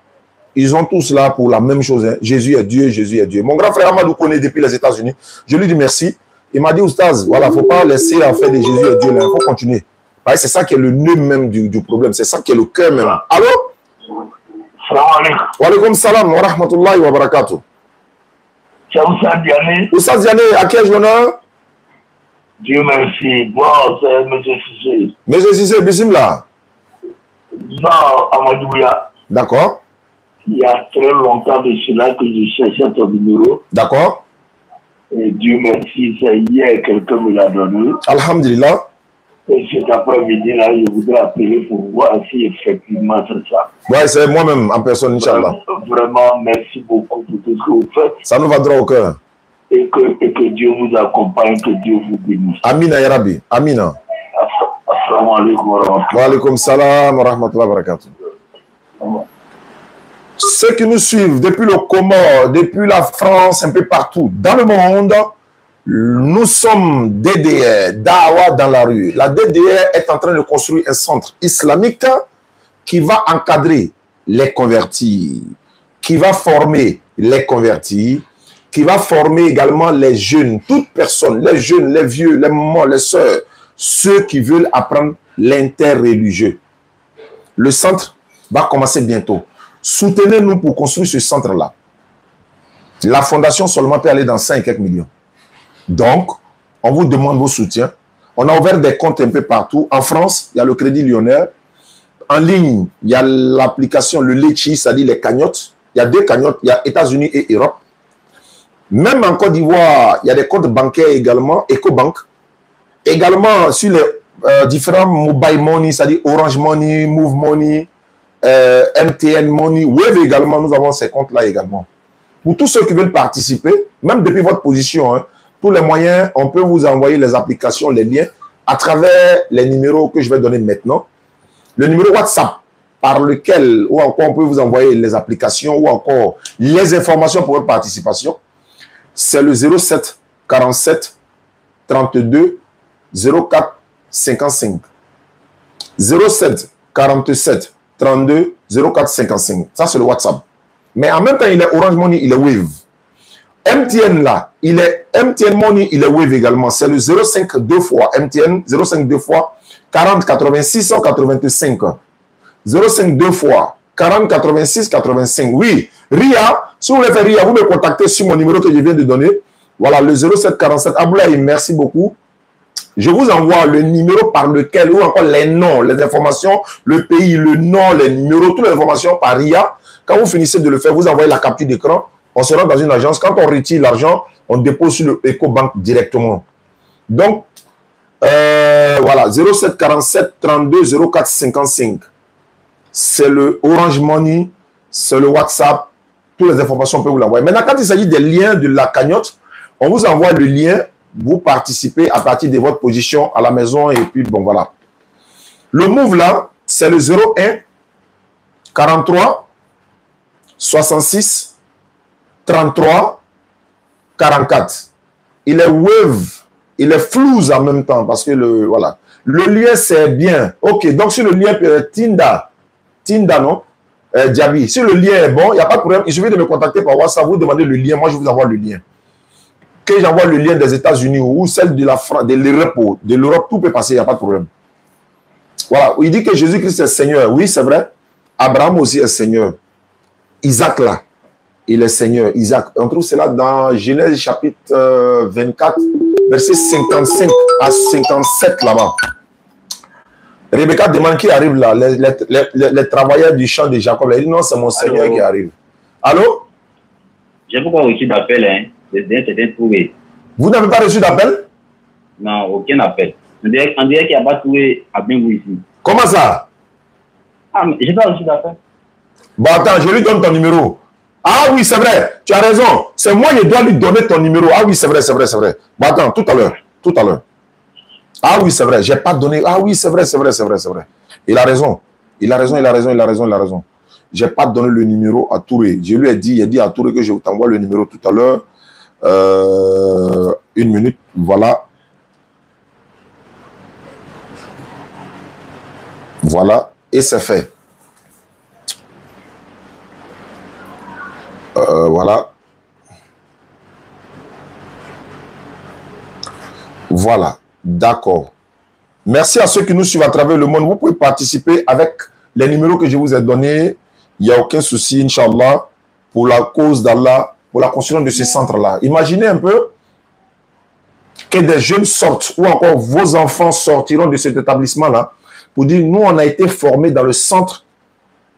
Ils ont tous là pour la même chose. Hein. Jésus est Dieu, Jésus est Dieu. Mon grand frère Amadou connaît depuis les États-Unis. Je lui dis merci. Il m'a dit, Oustaz, voilà, il ne faut pas laisser en fait de Jésus et Dieu, il faut continuer. C'est ça qui est le nœud même du problème, c'est ça qui est le cœur même. Allô? Salam alaikum. Wa alaikum salam wa rahmatullahi wa barakatuh. C'est Oustaz Diané. Oustaz Diané, à qui ai-je l'honneur? Dieu merci. Bon, c'est M. Cissé. M. Cissé, bismillah. Non, Amadouya. D'accord. Il y a très longtemps de cela que je cherchais ton numéro. D'accord. Et Dieu merci, c'est hier quelqu'un me l'a donné. Alhamdulillah. Et cet après-midi, là, je voudrais appeler pour voir si effectivement c'est ça. Ouais, c'est moi-même en personne, Inch'Allah. Vraiment, merci beaucoup pour tout ce que vous faites. Ça nous va droit au cœur. Et que Dieu vous accompagne, que Dieu vous bénisse. Amina, ya Rabbi. Amina. Assalamu alaikum wa rahmatullahi. Wa alaikum salam wa rahmatullahi wa barakatuh. Ceux qui nous suivent depuis le Comore, depuis la France, un peu partout dans le monde, nous sommes DDR, Dawa dans la rue. La DDR est en train de construire un centre islamique qui va encadrer les convertis, qui va former les convertis, qui va former également les jeunes, toutes personnes, les jeunes, les vieux, les mamans, les sœurs, ceux qui veulent apprendre l'interreligieux. Le centre va commencer bientôt. Soutenez-nous pour construire ce centre-là. La fondation seulement peut aller dans 5 et quelques millions. Donc, on vous demande vos soutiens. On a ouvert des comptes un peu partout. En France, il y a le Crédit Lyonnais. En ligne, il y a l'application, le Litchi, c'est-à-dire les cagnottes. Il y a 2 cagnottes, il y a États-Unis et Europe. Même en Côte d'Ivoire, il y a des comptes bancaires également, EcoBank. Également sur les différents mobile money, c'est-à-dire Orange Money, Move Money, MTN Money, Wave également, nous avons ces comptes-là également. Pour tous ceux qui veulent participer, même depuis votre position, hein, tous les moyens, on peut vous envoyer les applications, les liens, à travers les numéros que je vais donner maintenant. Le numéro WhatsApp par lequel, ou encore on peut vous envoyer les applications, ou encore les informations pour votre participation, c'est le 07 47 32 04 55. 07 47 32 04 55. Ça, c'est le WhatsApp. Mais en même temps, il est Orange Money, il est Wave. MTN là, il est MTN Money, il est Wave également. C'est le 05 2 fois MTN, 05 2 fois 40 86 185. 05 2 fois 40 86 85. Oui, RIA, si vous voulez faire RIA, vous me contactez sur mon numéro que je viens de donner. Voilà, le 07 47. Aboulaye, merci beaucoup. Je vous envoie le numéro par lequel, ou encore les noms, les informations, le pays, le nom, les numéros, toutes les informations par RIA. Quand vous finissez de le faire, vous envoyez la capture d'écran. On se rend dans une agence. Quand on retire l'argent, on dépose sur le EcoBank directement. Donc, voilà, 07 47 32 04 55. C'est le Orange Money, c'est le WhatsApp. Toutes les informations, on peut vous l'envoyer. Maintenant, quand il s'agit des liens de la cagnotte, on vous envoie le lien. Vous participez à partir de votre position à la maison et puis bon, voilà. Le move là, c'est le 01 43 66 33 44. Il est Wave, il est Flouze en même temps parce que le, voilà. Le lien, c'est bien. Ok, donc sur le lien Tinda, non Diaby, si le lien est bon, il n'y a pas de problème. Il suffit de me contacter par WhatsApp, vous demandez le lien, moi je vous envoie le lien. Que j'envoie le lien des États-Unis ou celle de la France, de l'Europe, tout peut passer, il n'y a pas de problème. Voilà, il dit que Jésus-Christ est Seigneur. Oui, c'est vrai. Abraham aussi est Seigneur. Isaac là, il est Seigneur. Isaac, on trouve cela dans Genèse chapitre 24, verset 55 à 57 là-bas. Rebecca demande qui arrive là, les travailleurs du champ de Jacob. Il dit non, c'est mon Seigneur qui arrive. Allô? J'ai pas reçu d'appel, hein. C'était trouvé. Vous n'avez pas reçu d'appel? Non, aucun appel. On dirait qu'il n'y a pas trouvé à Bengou ici. Comment ça? Ah, mais j'ai pas reçu d'appel. Bon, attends, je lui donne ton numéro. Ah oui, c'est vrai. Tu as raison. C'est moi qui dois lui donner ton numéro. Ah oui, c'est vrai, c'est vrai, c'est vrai. Bon, attends, tout à l'heure. Tout à l'heure. Ah oui, c'est vrai. J'ai pas donné. Ah oui, c'est vrai, c'est vrai, c'est vrai, c'est vrai. Il a raison. Il a raison, il a raison, il a raison, il a raison. J'ai pas donné le numéro à Touré. Je lui ai dit, il a dit à Touré que je t'envoie le numéro tout à l'heure. Une minute, voilà. Voilà, et c'est fait. Voilà. Voilà, d'accord. Merci à ceux qui nous suivent à travers le monde. Vous pouvez participer avec les numéros que je vous ai donnés. Il n'y a aucun souci, Inch'Allah, pour la cause d'Allah, pour la construction de ce centre-là. Imaginez un peu que des jeunes sortent, ou encore vos enfants sortiront de cet établissement-là, pour dire, nous, on a été formés dans le centre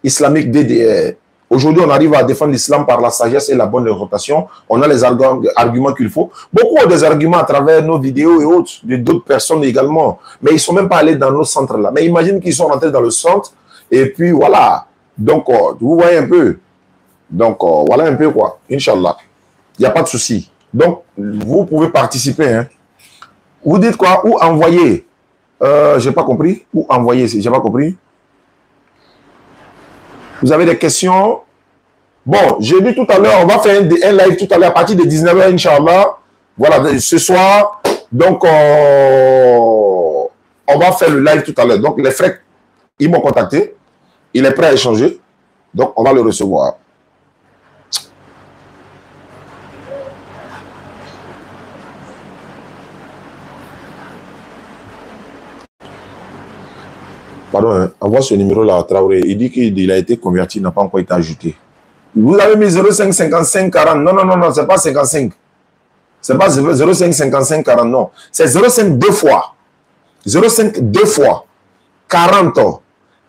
islamique DDR. Aujourd'hui, on arrive à défendre l'islam par la sagesse et la bonne rotation. On a les arguments qu'il faut. Beaucoup ont des arguments à travers nos vidéos et autres, d'autres personnes également. Mais ils ne sont même pas allés dans nos centres-là. Mais imagine qu'ils sont rentrés dans le centre, et puis voilà. Donc, vous voyez un peu. Donc, voilà un peu quoi. Inch'Allah. Il n'y a pas de souci. Donc, vous pouvez participer. Hein. Vous dites quoi? Ou envoyer. Je n'ai pas compris. Ou envoyer, je n'ai pas compris. Vous avez des questions? Bon, j'ai dit tout à l'heure, on va faire un live tout à l'heure à partir de 19h, Inch'Allah. Voilà, ce soir. Donc, on va faire le live tout à l'heure. Donc, les frères, ils m'ont contacté. Il est prêt à échanger. Donc, on va le recevoir. Pardon, hein, envoie ce numéro-là à Traoré. Il dit qu'il a été converti, il n'a pas encore été ajouté. Vous avez mis 05 55 40. Non, non, non, non, c'est pas 55. C'est pas 05 55 40, non. C'est 05 deux fois. 05 deux fois. 40.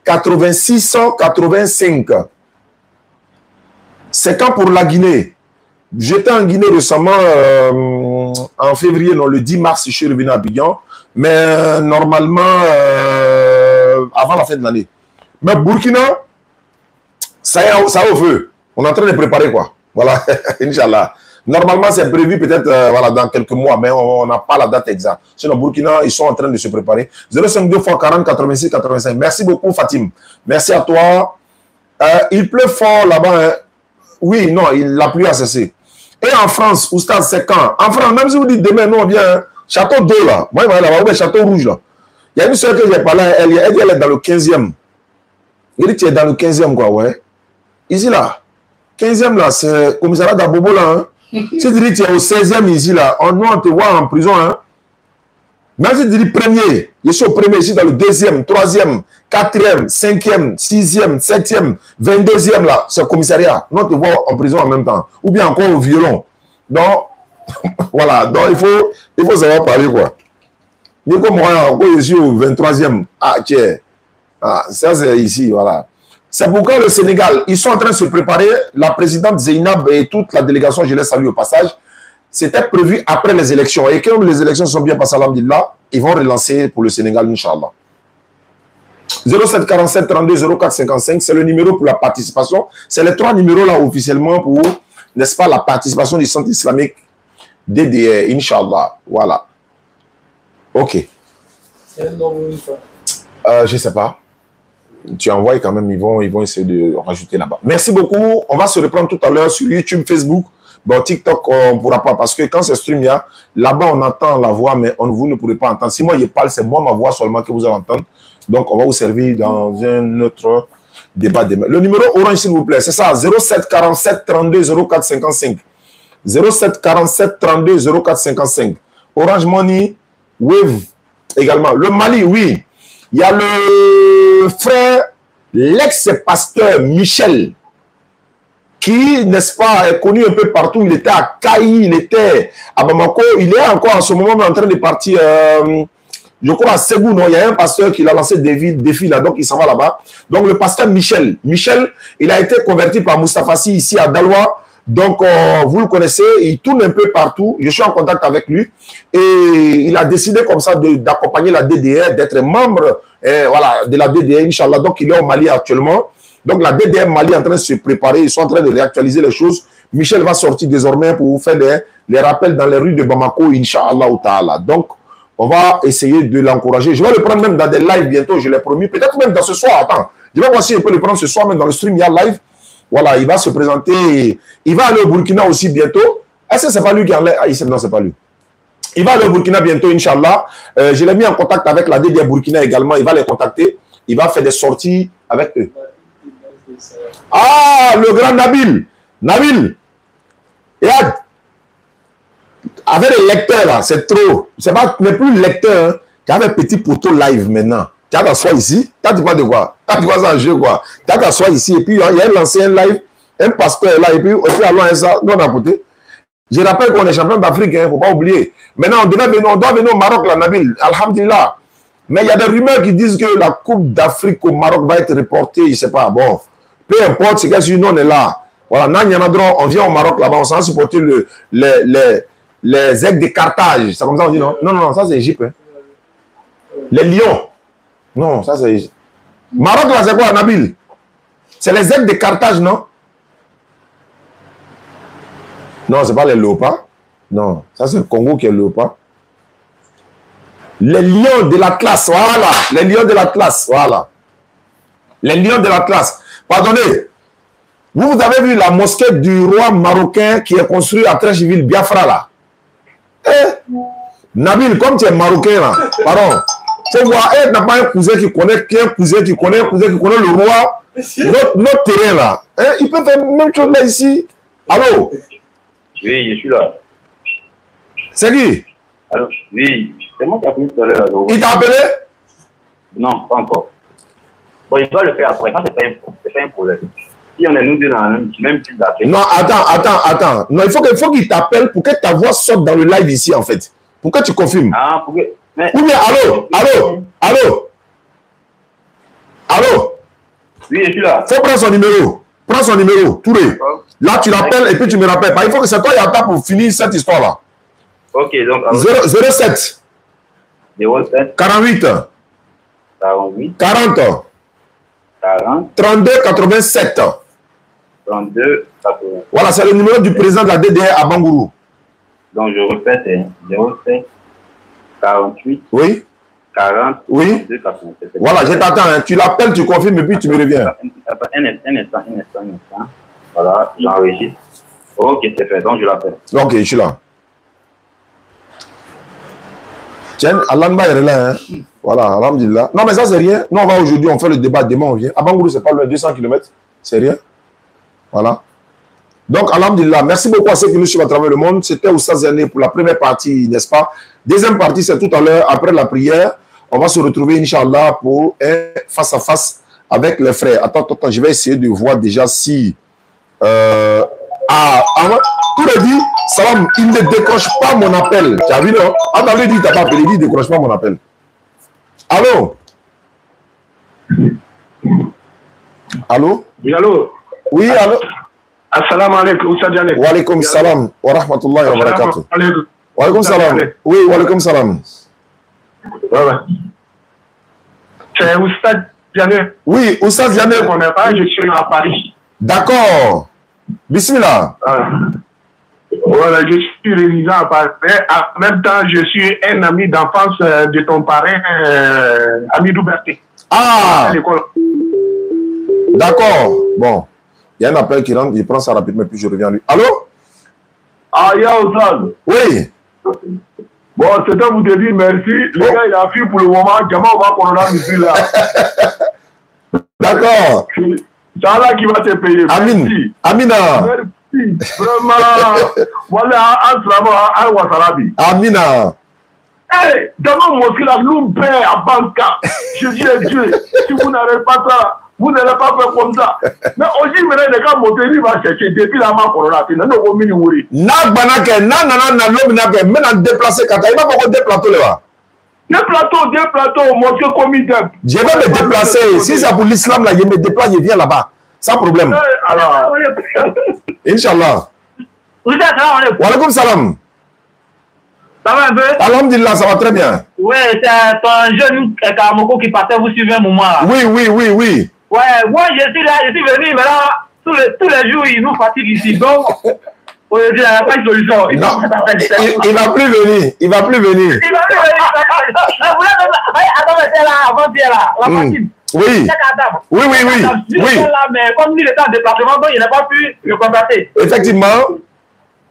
86 85. C'est quand pour la Guinée? J'étais en Guinée récemment, en février, non, le 10 mars, je suis revenu à Abidjan. Mais normalement, avant la fin de l'année. Mais Burkina, ça y est, ça au feu. On est en train de préparer quoi. Voilà, Inch'Allah. Normalement, c'est prévu peut-être voilà, dans quelques mois, mais on n'a pas la date exacte. Sinon, Burkina, ils sont en train de se préparer. 052 x 40 86 85. Merci beaucoup, Fatim. Merci à toi. Il pleut fort là-bas. Hein. Oui, non, la pluie a cessé. Et en France, Oustaz, c'est quand? En France, même si vous dites demain, nous on vient, hein, Château d'eau là. Moi, je vais là-bas, Château Rouge là. Il y a une soeur que j'ai parlé, elle est dans le 15e. Il dit, tu es dans le 15e, quoi, ouais. Ici, là. 15e, là, c'est commissariat d'Abobo, là. Hein. Si tu dis, tu es au 16e, ici, là, nous, on te voit en prison, hein. Même si tu dis premier, je suis au premier, ici, dans le 2e, 3e, 4e, 5e, 6e, 7e, 22e, là, c'est le commissariat. Nous, on te voit en prison en même temps. Ou bien encore au violon. Donc, voilà. Donc, il faut savoir parler, quoi. Ni comme moi, je suis au 23e. Ah, tiens. Ah, ça, c'est ici, voilà. C'est pourquoi le Sénégal, ils sont en train de se préparer. La présidente Zeynab et toute la délégation, je les salue au passage. C'était prévu après les élections. Et comme les élections sont bien passées, alhamdulillah, ils vont relancer pour le Sénégal, Inch'Allah. 07 47 32 04 55, c'est le numéro pour la participation. C'est les trois numéros là officiellement pour, n'est-ce pas, la participation du centre islamique DDR, Inch'Allah. Voilà. Ok. Je ne sais pas. Tu envoies quand même, ils vont essayer de rajouter là-bas. Merci beaucoup. On va se reprendre tout à l'heure sur YouTube, Facebook. Bon, TikTok, on ne pourra pas parce que quand c'est stream, là-bas, on entend la voix, mais vous ne pourrez pas entendre. Si moi, je parle, c'est moi, ma voix seulement que vous allez entendre. Donc, on va vous servir dans un autre débat. Le numéro orange, s'il vous plaît, c'est ça, 07 47 32 04 55. 07 47 32 04 55. Orange Money, Wave également. Le Mali, oui. Il y a le frère, l'ex-pasteur Michel, qui, n'est-ce pas, est connu un peu partout. Il était à Kaï, il était à Bamako. Il est encore en ce moment en train de partir, je crois, à Ségou. Non, il y a un pasteur qui a lancé des défis là, donc il s'en va là-bas. Donc le pasteur Michel, il a été converti par Moustapha Sy ici à Daloa. Donc, vous le connaissez, il tourne un peu partout. Je suis en contact avec lui. Et il a décidé comme ça d'accompagner la DDR, d'être membre voilà, de la DDR, Inch'Allah. Donc, il est au Mali actuellement. Donc, la DDR Mali est en train de se préparer. Ils sont en train de réactualiser les choses. Michel va sortir désormais pour vous faire les rappels dans les rues de Bamako, Inch'Allah ou Ta'ala. Donc, on va essayer de l'encourager. Je vais le prendre même dans des lives bientôt, je l'ai promis. Peut-être même dans ce soir. Attends, je vais voir si je peux le prendre ce soir, même dans le stream, il y a live. Voilà, il va se présenter. Il va aller au Burkina aussi bientôt. Est-ce que c'est pas lui qui allait? Ah, non, c'est pas lui. Il va aller au Burkina bientôt, Inch'Allah. Je l'ai mis en contact avec la DDR Burkina également. Il va les contacter. Il va faire des sorties avec eux. Ah, le grand Nabil. Nabil. Regarde. Avec les lecteurs, là, c'est trop. C'est pas, n'est plus le lecteur. Hein. Tu as un petit poteau live maintenant. Tu as t'asseoir ici. Tu as quoi de quoi? Tu as quoi ça en jeu, quoi? Tu as t'asseoir ici. Et puis, il y a un ancien live. Un pasteur là. Et puis allons ça. Non, d'un côté. Je rappelle qu'on est champion d'Afrique. Il ne faut pas oublier. Maintenant, on doit venir au Maroc, la Nabil. Alhamdulillah. Mais il y a des rumeurs qui disent que la Coupe d'Afrique au Maroc va être reportée. Je ne sais pas. Bon. Peu importe. C'est qu'est-ce que nous, on est là. Voilà. On vient au Maroc là-bas. On s'en supporter les aigles de Carthage. C'est comme ça on dit, non? Non, ça c'est Égypte. Hein. Les lions. Non, ça c'est Égypte. Maroc là, c'est quoi, Nabil? C'est les aigles de Carthage, non? Non, c'est pas les léopards. Non, ça c'est le Congo qui est le léopard. Les lions de l'Atlas, voilà. Les lions de l'Atlas, voilà. Les lions de l'Atlas. Pardonnez. Vous avez vu la mosquée du roi marocain qui est construite à Trécheville, Biafra là? Nabil, comme tu es marocain là, pardon, tu vois, tu n'as pas un cousin qui connaît le roi, notre terrain là. Il peut faire même chose là ici. Allô? Oui, je suis là. C'est qui? Allô? Oui, c'est moi qui ai appelé tout à l'heure. Il t'a appelé? Non, pas encore. Bon, il doit le faire après, ça c'est pas un problème. Si on est nous deux dans le même type d'appel. Non, attends. Non, il faut qu'il t'appelle pour que ta voix sorte dans le live ici, en fait. Pour que tu confirmes. Ah, pour que... Mais... Ou bien, allô? Oui, je suis là. Faut prendre son numéro. Prends son numéro, Touré. Là, tu l'appelles et puis tu me rappelles. Il faut que c'est toi qui attends pour finir cette histoire-là. Ok, donc... 07 07 48 40 32 87. 32 80. Voilà, c'est le numéro du président de la DDR à Bangourou. Donc, je répète, 07 48 oui 40 oui 32 87. Voilà, je t'attends. Hein. Tu l'appelles, tu confirmes et puis tu me reviens. Un instant. Voilà, j'enregistre. Ok, c'est fait. Donc, je l'appelle. Ok, je suis là. Tiens, Alanba est là. Hein. Voilà, alhamdulillah. Non, mais ça, c'est rien. Nous, on va aujourd'hui, on fait le débat. Demain, on vient. À Bangourou, c'est pas loin, 200 km. C'est rien. Voilà. Donc, alhamdulillah, merci beaucoup à ceux qui nous suivent à travers le monde. C'était Oustaz Ziané pour la première partie, n'est-ce pas? Deuxième partie, c'est tout à l'heure, après la prière. On va se retrouver, Inch'Allah, pour un face-à-face avec les frères. Attends, je vais essayer de voir déjà si... tout le dit, Salam, il ne décroche pas mon appel. Tu as vu, non? Attends, lui dit, t'as pas appelé, il dit, il ne décroche pas mon appel. Allô? Allô? Oui, allô? Oui, allô? Assalamu alaikum, Oustaz Ziané. Wa alaikum salam wa rahmatullahi wa barakatuh. Wa alaikum salam. Oui, wa alaikum salam. C'est Oustaz Ziané. Oui, Oustaz Ziané. Je suis à Paris. D'accord. Bismillah. Voilà, je suis résident à Paris. En même temps, je suis un ami d'enfance de ton parrain, Amidou Berté. Ah! D'accord. Bon. Il y a un appel qui rentre, il prend ça rapidement, puis je reviens à lui. Allô? Ah, ya Oustaz. Oui. Bon, c'est à vous de dire merci. Le gars, il a fui pour le moment. Comment on va qu'on a ici là? D'accord. C'est Allah qui va te payer. Amin. Amina. Merci. Vraiment. Voilà, un travail, un wasalabi. Amina. Hey, dans mon mosquée, là, nous payons à Banca. Je dis à Dieu, si vous n'avez pas ça, vous n'allez pas faire comme ça. Mais aujourd'hui, les gars, mon pays va chercher depuis la main corona. Il n'y a pas de mini-wouri. N'a-banake, n'a-na-na-na-l'homme-nake, maintenant déplacer Kata. Il va pas déplacer là. Des plateaux, mosquée comité. Je vais me déplacer. Si c'est pour l'islam, là, je me déplace, je viens là-bas. Sans problème. Alors, Inch'Allah. Vous êtes là, Wa alaikum salam. Ça va un peu? Alhamdulillah, ça va très bien. Oui, c'est un jeune Karamoko qui partait vous suivre un moment là. Oui. Ouais, moi je suis là, je suis venu, mais là, tous les jours, il nous fatigue ici. Donc, il n'y a pas de solution. Il va plus venir. Il va plus venir. Attends, c'est là, avant-hier là, la machine. Oui. Oui. Là, mais comme il était en déplacement, donc il n'a pas pu le contacter. Effectivement.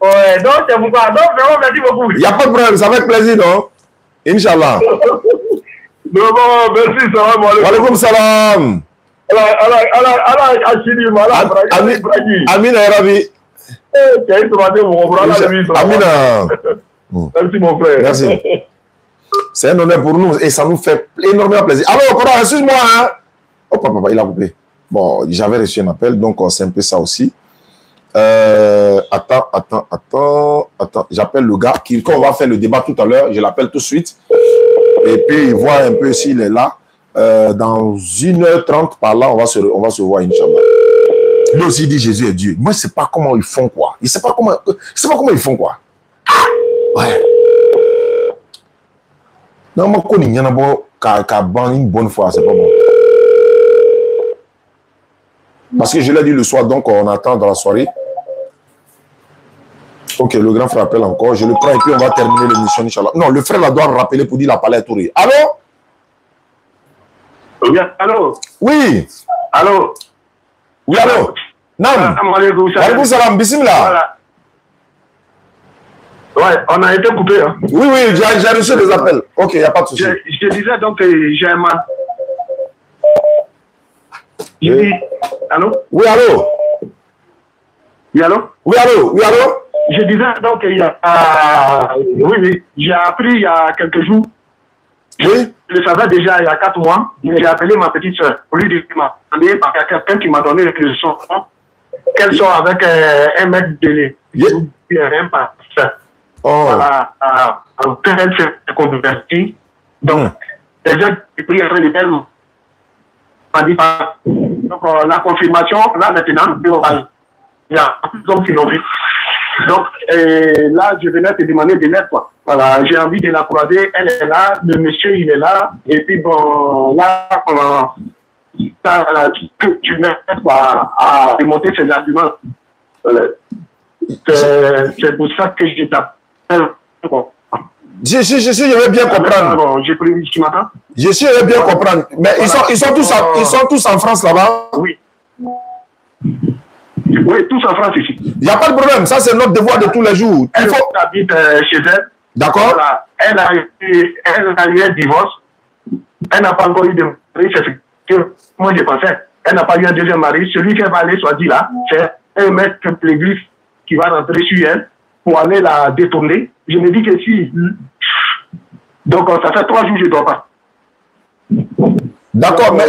Ouais, donc c'est pourquoi. Donc vraiment, merci beaucoup. Il n'y a pas de problème, ça va être plaisir, non? Inch'Allah. Bon, merci, salam alaikum. Wa alaikum salam. Amina Rabi. Amina. Merci, mon frère. Merci. C'est un honneur pour nous et ça nous fait énormément plaisir. Alors, Coran, excuse-moi. Hein? Oh, papa, il a coupé. Bon, j'avais reçu un appel, donc c'est un peu ça aussi. Attends. J'appelle le gars quand on va faire le débat tout à l'heure, je l'appelle tout de suite. Et puis, il voit un peu s'il est là. Dans 1h30 par là, on va se voir, Inch'Allah. Lui aussi dit Jésus est Dieu. Moi, je ne sais pas comment ils font quoi. Il ne sait pas comment ils font quoi. Ouais. Non, moi, quand il y en a une bonne fois, c'est pas bon. Parce que je l'ai dit le soir, donc on attend dans la soirée. Ok, le grand frère appelle encore. Je le prends et puis on va terminer l'émission, Inch'Allah. Non, le frère là doit rappeler pour dire la palais Touré. Allô? Oui, allô? Oui. Allô? Oui, allô? Nam. Alaikum salam, bismillah. Ouais, on a été coupé. Hein. Oui, j'ai reçu des appels. Ok, il n'y a pas de souci. Je disais donc que j'ai un mal. Allô? Oui, allô? Oui, allô? Oui, allô? Oui, allô? Je disais donc qu'il y a... oui, j'ai appris il y a quelques jours. Oui? Je le savais déjà il y a 4 mois. J'ai appelé ma petite soeur pour lui dire qu'il m'a donné, parce qu'il y a quelqu'un qui m'a donné les leçons qu'elle soit avec un mec de lait. Un pasteur. Oh. Quand elle s'est convertie, donc, les gens qui prient après les belles m'a dit pas. Donc, la confirmation, là, maintenant, il y a plusieurs hommes qui l'ont vu. Donc, là, je venais te demander de l'aide, quoi. Voilà, j'ai envie de la croiser, elle est là, le monsieur, il est là, et puis bon, là, tu m'aides, quoi, à remonter ces arguments. C'est pour ça que je t'appelle. Je vais bien comprendre. J'ai pris ce matin. Je vais bien comprendre. Mais ils sont tous en France là-bas? Oui. Oui, tous en France ici. Il n'y a pas de problème. Ça, c'est notre devoir de tous les jours. Elle habite chez elle. D'accord. Voilà. Elle a eu un divorce. Elle n'a pas encore eu de mari. C'est ce que moi je pensais. Elle n'a pas eu un deuxième mari. Celui qu'elle va aller, soit dit là, c'est un mec de l'église qui va rentrer sur elle pour aller la détourner. Je me dis que si. Donc, ça fait 3 jours que je ne dors pas. D'accord, mais.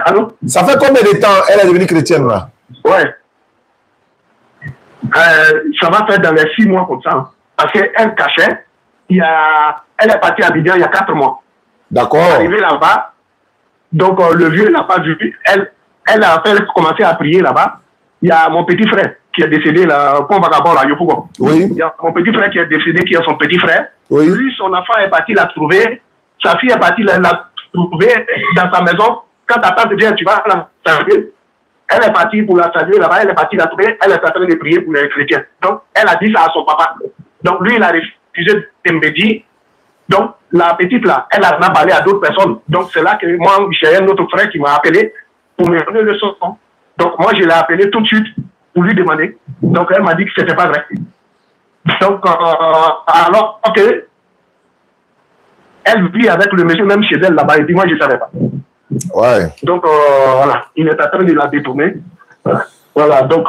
Allô? Ça fait combien de temps elle est devenue chrétienne là? Ouais. Ça va faire dans les 6 mois comme ça. Parce qu'elle cachait. Elle est partie à Abidjan il y a 4 mois. D'accord. Elle est arrivée là-bas. Donc, le vieux n'a pas vu. Elle a commencé à prier là-bas. Il y a mon petit frère qui est décédé là, comme vagabond là, Yopougon. Oui. Il y a mon petit frère qui est décédé, qui est son petit frère. Oui. Lui, son enfant est parti la trouver. Sa fille est partie la trouver dans sa maison. Quand ta tante vient, tu vas la saluer. Elle est partie pour la saluer là-bas, elle est partie la trouver, elle est en train de prier pour les chrétiens. Donc, elle a dit ça à son papa. Donc, lui, il a refusé de me dire. Donc, la petite là, elle a parlé à d'autres personnes. Donc, c'est là que moi, j'ai un autre frère qui m'a appelé pour me donner le son. Donc, moi, je l'ai appelé tout de suite pour lui demander. Donc, elle m'a dit que ce n'était pas vrai. Donc, alors que elle vit avec le monsieur même chez elle là-bas, et puis moi, je ne savais pas. Ouais. Donc, voilà, il est en train de la détourner. Voilà, donc,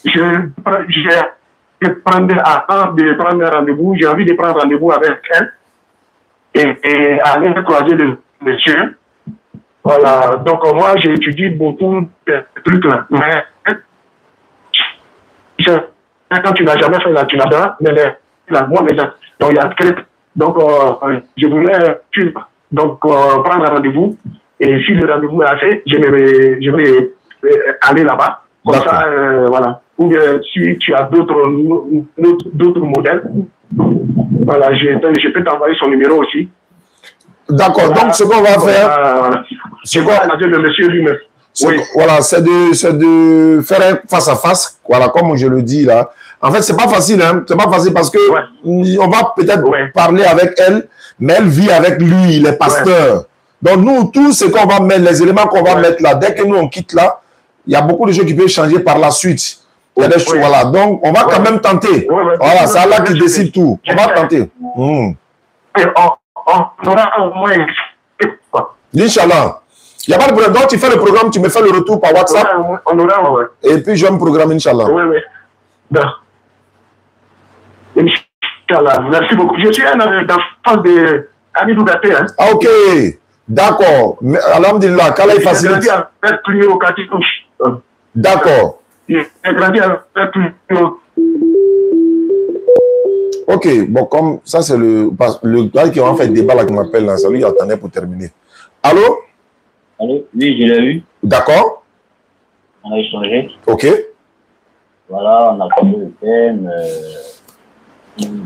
j'ai prendre un rendez-vous, j'ai envie de prendre rendez-vous avec elle et aller croiser le monsieur. Voilà, donc moi, j'ai étudié beaucoup de trucs là. Mais quand tu n'as jamais fait la tunada, moi, donc il y a donc, je voulais donc, prendre un rendez-vous. Et si le rendez-vous est assez, je vais aller là-bas. Comme ça, voilà. ou bien si tu as d'autres modèles, voilà, je peux t'envoyer son numéro aussi. D'accord, voilà. Donc ce qu'on va faire, voilà. C'est quoi le monsieur lui-même. Oui. Voilà, c'est de faire un face à face, voilà, comme je le dis là. En fait, c'est pas facile, hein. C'est pas facile parce que on va peut-être parler avec elle, mais elle vit avec lui, il est pasteur. Donc nous, tout ce qu'on va mettre, les éléments qu'on va mettre là, dès que nous on quitte là, il y a beaucoup de choses qui peuvent changer par la suite. Il y a des choses, voilà. Donc on va quand même tenter. Voilà, c'est Allah qui décide tout. On va tenter. On aura au moins. Inch'Allah. Il n'y a pas de problème. Donc tu fais le programme, tu me fais le retour par WhatsApp. On aura, et puis je vais me programmer, Inch'Allah. Oui. Inch'Allah. Merci beaucoup. Je suis un enfant de Ami Dougaté. Hein. Ah, ok. D'accord. Alhamdulillah. Qu'Allah facilite. J'ai grandi avec lui au Catitouche. D'accord. J'ai grandi avec lui au... Ok. Bon, comme ça, c'est le gars qui a fait le débat là qui m'appelle là. C'est lui qui attendait pour terminer. Allô? Allô? Oui, je l'ai eu. D'accord. On a échangé. Ok. Voilà, on a parlé le thème.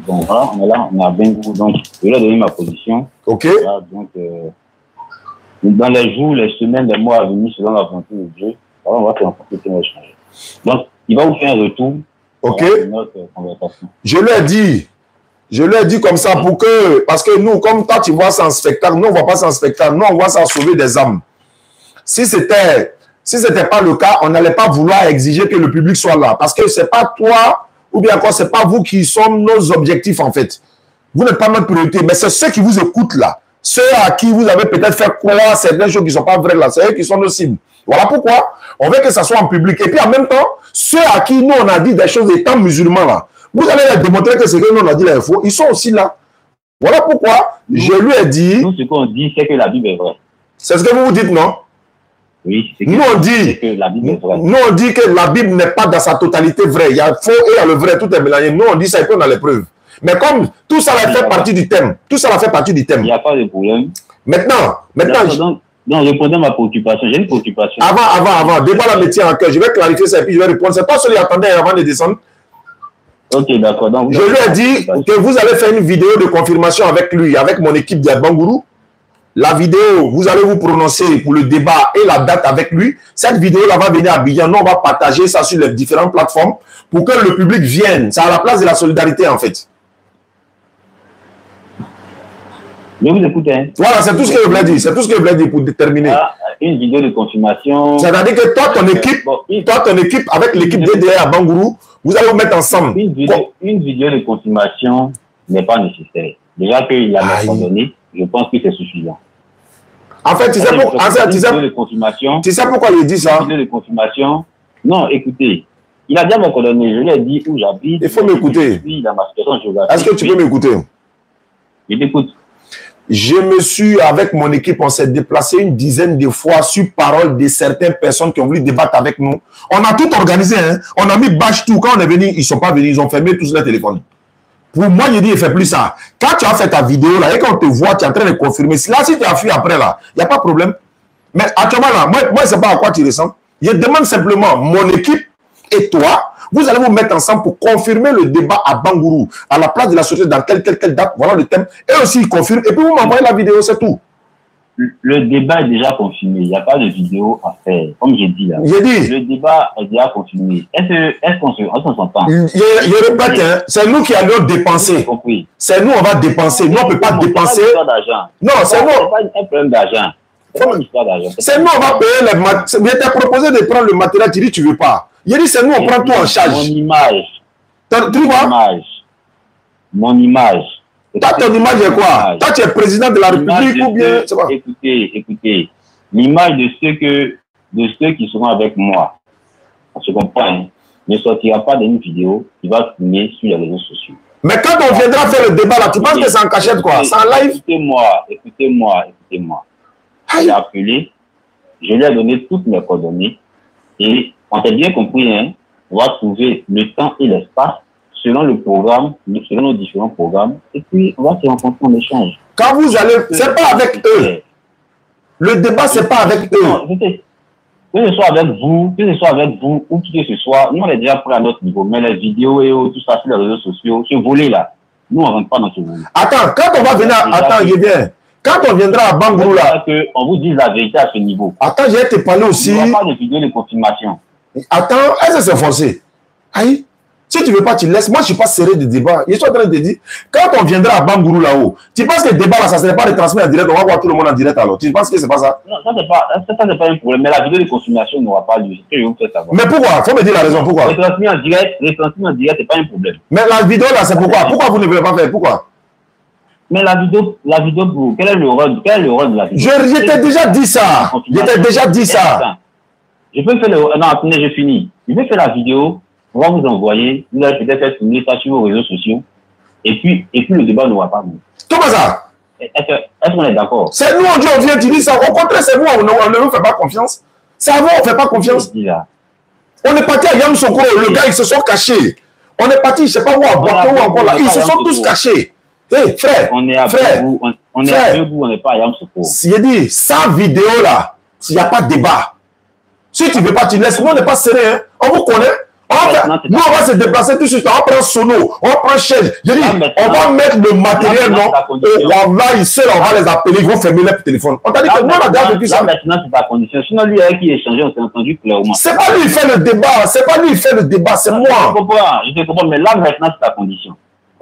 Bon, voilà, on est là, on a bien goût. Donc, je lui ai donné ma position. Ok. Voilà, donc, dans les jours, les semaines, les mois à venir, selon la volonté de Dieu, voilà, on va faire un peu de échanger. Donc, il va vous faire un retour. Ok. Notre conversation. Je lui ai dit comme ça pour que, parce que nous, comme toi, tu vois ça en spectacle, nous, on ne voit pas ça en spectacle, nous, on voit ça sauver des âmes. Si c'était pas le cas, on n'allait pas vouloir exiger que le public soit là. Parce que ce n'est pas toi, ou bien encore, ce n'est pas vous qui sont nos objectifs, en fait. Vous n'êtes pas notre priorité, mais c'est ceux qui vous écoutent là. Ceux à qui vous avez peut-être fait croire certaines choses qui ne sont pas vraies là. C'est eux qui sont nos cibles. Voilà pourquoi on veut que ça soit en public. Et puis en même temps, ceux à qui nous on a dit des choses étant musulmans là, vous allez leur démontrer que ce que nous on a dit là est faux. Ils sont aussi là. Voilà pourquoi je lui ai dit... Nous, ce qu'on dit, c'est que la Bible est vraie. C'est ce que vous dites, non? Oui, c'est nous on dit que la Bible est vraie. Nous on dit que la Bible n'est pas dans sa totalité vraie. Il y a le faux et il y a le vrai, tout est mélangé. Nous on dit ça et puis on a les preuves. Mais comme tout ça va faire partie du thème, tout ça va faire partie du thème. Il n'y a pas de problème. Maintenant. Donc, répondez à ma préoccupation. J'ai une préoccupation. Avant. Débat la métier en cœur. Je vais clarifier ça et puis je vais répondre. C'est pas celui qui attendait avant de descendre. Ok, d'accord. Je lui ai dit que vous allez faire une vidéo de confirmation avec lui, avec mon équipe d'Abangourou. La vidéo, vous allez vous prononcer pour le débat et la date avec lui. Cette vidéo-là va venir à Abidjan. Nous, on va partager ça sur les différentes plateformes pour que le public vienne. C'est à la place de la solidarité, en fait. Je vous écoute. Hein. Voilà, c'est tout ce que je voulais dire. C'est tout ce que je voulais dire pour déterminer. Ah, une vidéo de confirmation. C'est-à-dire que toi, ton équipe, avec l'équipe DDR à Bangourou, vous allez vous mettre ensemble. Une vidéo de confirmation n'est pas nécessaire. Déjà qu'il a abandonné, je pense que c'est suffisant. En fait, tu sais pourquoi il dit ça? Une vidéo de confirmation. Non, écoutez. Il a déjà me coordonné. Je lui ai dit où j'habite. Il faut m'écouter. Est-ce que tu peux m'écouter? Je t'écoute. Je me suis, avec mon équipe, on s'est déplacé une dizaine de fois sur parole de certaines personnes qui ont voulu débattre avec nous. On a tout organisé, hein. On a mis bâche tout. Quand on est venu, ils ne sont pas venus, ils ont fermé tous les téléphones. Pour moi, je dis, il ne fait plus ça. Quand tu as fait ta vidéo, là, et quand on te voit, tu es en train de confirmer. Là, si tu as fui après, là, il n'y a pas de problème. Mais actuellement, là, moi je ne sais pas à quoi tu ressens. Je demande simplement, mon équipe et toi, vous allez vous mettre ensemble pour confirmer le débat à Bangourou, à la place de la société, dans telle date, voilà le thème. Et aussi, il confirme. Et puis, vous m'envoyez la vidéo, c'est tout. Le débat est déjà confirmé. Il n'y a pas de vidéo à faire. Comme j'ai dit là. J'ai dit. Le débat est déjà confirmé. Est-ce qu'on s'entend? Je répète, hein, c'est nous qui allons dépenser. C'est nous, on va dépenser. Nous, on ne peut pas dépenser. Non, c'est nous. C'est pas un problème d'argent. C'est nous, on va payer les matériels. Je t'ai proposé de prendre le matériel, tu dis tu ne veux pas. Il dit, c'est nous, on prend tout en charge. Mon image. Tu vois? Mon image. Toi, ton image est quoi? Toi, tu es président de la République ou bien... Écoutez. L'image de ceux qui seront avec moi, on se comprend, hein, ne sortira pas d'une vidéo qui va tourner sur les réseaux sociaux. Mais quand on viendra faire le débat là, tu penses que c'est en cachette quoi? C'est en live? Écoutez-moi. J'ai appelé, je lui ai donné toutes mes coordonnées et on s'est bien compris, hein, on va trouver le temps et l'espace selon le programme, selon nos différents programmes, et puis on va se rencontrer en échange. Quand vous allez, c'est pas avec eux. Le débat, c'est pas avec eux. Que ce soit avec vous, ou qui que ce soit, nous on est déjà prêts à notre niveau. Mais les vidéos et tout ça sur les réseaux sociaux, ce volet-là, nous on ne rentre pas dans ce volet. Attends, quand on va venir, attends, il est bien. Quand on viendra à Bangourou là, on vous dise la vérité à ce niveau. Attends, j'ai te parler aussi. Il n'y aura pas de vidéo de confirmation. Attends, est-ce que c'est forcé? Aïe. Si tu ne veux pas, tu laisses. Moi, je ne suis pas serré de débat. Je suis en train de te dire, quand on viendra à Bangourou là-haut, tu penses que le débat là, ça ne serait pas retransmis en direct, on va voir tout le monde en direct alors. Tu penses que ce n'est pas ça? Non, ça n'est pas un problème. Mais la vidéo de consommation n'aura pas lieu. C'est ce que je vous fais savoir. Mais pourquoi? Il faut me dire la raison. Pourquoi? Retransmis en direct, ce n'est pas un problème. Mais la vidéo là, c'est pourquoi? Pourquoi vous ne voulez pas faire? Pourquoi? Mais la vidéo pour quel est le rôle de la vidéo? Je t'ai déjà dit ça. Je t'ai déjà dit ça. Je peux faire non, attendez, je finis. Je vais faire la vidéo. On va vous envoyer, vous allez peut-être faire tourner ça sur vos réseaux sociaux, et puis le débat n'aura pas lieu. Comment ça? Est-ce qu'on est d'accord? C'est nous, on dit, on vient, tu dis ça. Au contraire, c'est nous, on ne nous fait pas confiance. C'est à vous, on ne fait pas confiance. On est parti à Yamoussoukro, le gars, ils se sont cachés. On est parti, je ne sais pas où, à Bordeaux ou encore là. Ils se sont tous cachés. Hé, frère, on est avec vous, on n'est pas à Yamoussoukro. J'ai dit, sans vidéo là, s'il n'y a pas de débat. Si tu ne veux pas, tu laisses. Nous, on n'est pas serré, hein. On vous connaît. Nous, on va se déplacer tout de suite. On prend sono, on prend chaise. Je dis, on va mettre le matériel, non? Là, ici, on va les appeler, ils vont fermer leur téléphone. On t'a dit que nous, on a déjà vécu ça. Maintenant, c'est ta condition. Sinon, lui, avec qui échanger, on s'est entendu clairement. C'est pas lui qui fait le débat. C'est pas lui qui fait le débat, c'est moi. Je te comprends, mais là, maintenant, c'est ta condition.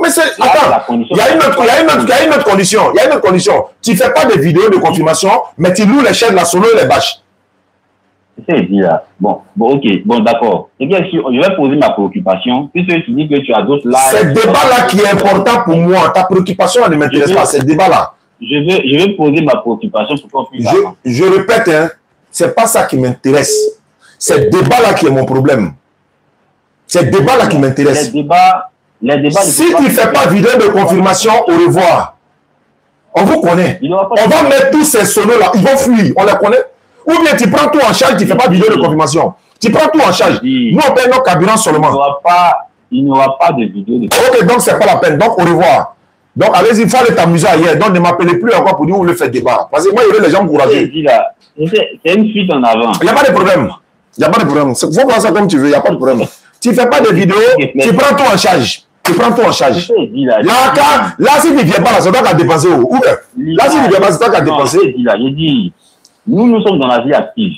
Mais c'est. Attends, il y a une autre condition. Il y a une autre condition. Tu ne fais pas de vidéos de confirmation, mais tu loues les chaînes, la sono et les bâches. C'est dit là. Bon, ok, bon, d'accord. Et bien sûr, je vais poser ma préoccupation, puisque tu dis que tu as d'autres lives. C'est le débat-là qui est important pour moi. Ta préoccupation, elle ne m'intéresse pas. C'est le débat-là. Je vais poser ma préoccupation pour qu'on puisse. Je répète, hein, c'est pas ça qui m'intéresse. C'est le débat-là qui est mon problème. C'est le débat-là qui m'intéresse. Les débats. Si tu ne fais pas vidéo de confirmation, au revoir. On vous connaît. On va mettre tous ces sonos-là. Ils vont fuir. On les connaît. Ou bien tu prends tout en charge, tu ne fais pas de vidéo de confirmation. Tu prends tout en charge. Nous, on paye nos carburants seulement. Il n'y aura pas de vidéo de confirmation. Ok, donc ce n'est pas la peine. Donc, au revoir. Donc, allez-y, il faut aller t'amuser ailleurs. Donc, ne m'appelez plus encore pour dire où vous voulez faire débat. Parce que moi, il y a les gens courageux. C'est une suite en avant. Il n'y a pas de problème. Il n'y a pas de problème. Il faut voir ça comme tu veux. Il n'y a pas de problème. Tu ne fais pas de vidéo, tu prends tout en charge. Tu prends tout en charge. Là, si tu ne viens pas là, c'est toi qui as dépensé. Là, si tu ne viens pas, c'est toi qui as dépensé. J'ai dit, nous sommes dans la vie active.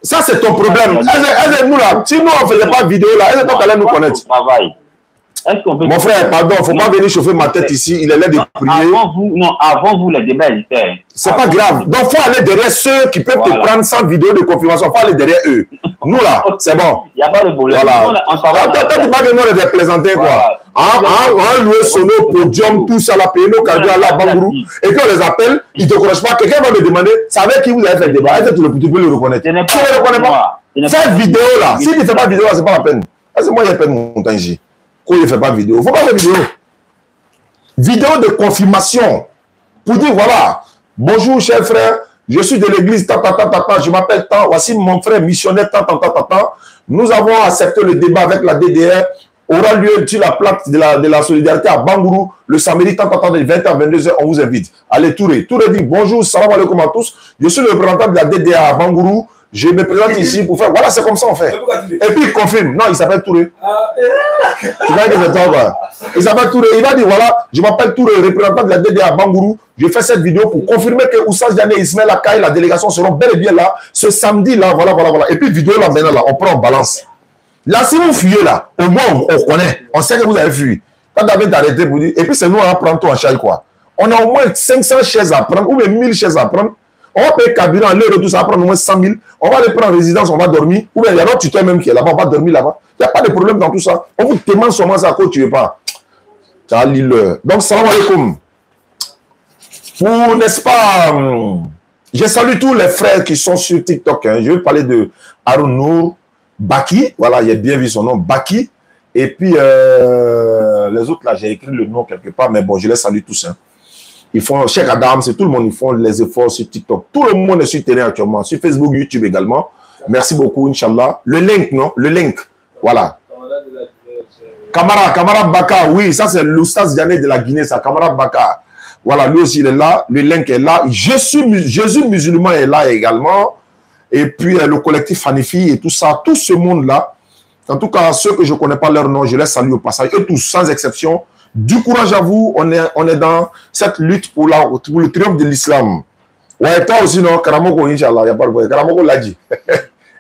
Ça, c'est ton problème. Nous, là, si nous, on ne faisait pas de vidéo, là, est-ce que tu allais nous connaître? Mon frère, pardon, il ne faut pas venir chauffer ma tête ici. Il est là de prier. Avant vous, les débats étaient. C'est pas grave. Donc, il faut aller derrière ceux qui peuvent te prendre sans vidéo de confirmation. Il faut aller derrière eux. Nous, là, c'est bon. Il n'y a pas de problème. Voilà. Tu ne vas pas venir les plaisanter, quoi. On louer sono, podium, tout ça, la payer nos cadeaux à la Bangourou. Et quand on les appelle, ils ne te connaissent pas. Quelqu'un va me demander, c'est avec qui vous avez fait le débat. Est-ce que tu peux le reconnaître? Tu ne le reconnais pas. Cette vidéo, là, si tu ne fais pas de vidéo, ce n'est pas la peine. Est-ce que moi, j'ai peine mon temps ici? Quand il ne fait pas de vidéo. Il ne faut pas faire de vidéo. Vidéo de confirmation. Pour dire, voilà, bonjour, cher frère, je suis de l'église, je m'appelle tant, voici mon frère missionnaire, tant. Nous avons accepté le débat avec la DDR, aura lieu sur la plaque de la solidarité à Bangourou, le samedi, tant, de 20h à 22h, on vous invite. Allez, Touré dit, bonjour, salam alaikum à tous, je suis le représentant de la DDR à Bangourou, je me présente ici pour faire, voilà, c'est comme ça on fait. Et puis il confirme, non, il s'appelle Touré. Tu vois que c'est toi, quoi. Il s'appelle Touré, il va dire, voilà, je m'appelle Touré, représentant de la DDR à Bangourou, je fais cette vidéo pour confirmer que Oussas Diané et Ismaël Akaï, la délégation seront bel et bien là, ce samedi là, voilà. Et puis vidéo là, maintenant là, on prend en balance. Là, si vous fuyez là, au moins on connaît, on sait que vous avez fui. Quand David t'a arrêté pour dire, et puis c'est nous à prendre tout en charge, quoi. On a au moins 500 chaises à prendre, ou même 1000 chaises à prendre. On va payer carburant, l'heure tout ça va prendre au moins 100 000. On va aller prendre en résidence, on va dormir. Ou bien il y a notre tuteur même qui est là-bas, on va dormir là-bas. Il n'y a pas de problème dans tout ça. On vous demande seulement ça à quoi tu ne veux pas. Ça a l'île. Donc, salam alaikum. Pour, n'est-ce pas, je salue tous les frères qui sont sur TikTok. Hein. Je vais parler de Harounour Baki. Voilà, il a bien vu son nom, Baki. Et puis, les autres là, j'ai écrit le nom quelque part, mais bon, je les salue tous. Hein. Ils font, Cheikh Adam, c'est tout le monde, ils font les efforts sur TikTok. Tout le monde est sur terrain actuellement, sur Facebook, YouTube également. Merci beaucoup, Inch'Allah. Le link, non? Le link, voilà. Kamara Baka, oui, ça c'est l'Oustaz Diané de la Guinée, ça, Kamara Baka. Voilà, lui aussi il est là, le link est là. Jésus musulman est là également. et puis le collectif Fanifi et tout ça, tout ce monde-là, en tout cas, ceux que je ne connais pas leur nom, je les salue au passage, eux tous, sans exception. Du courage à vous, on est dans cette lutte pour le triomphe de l'islam. Ouais, toi aussi, non, Karamoko, Inch'Allah, il n'y a pas de problème. Karamoko l'a dit.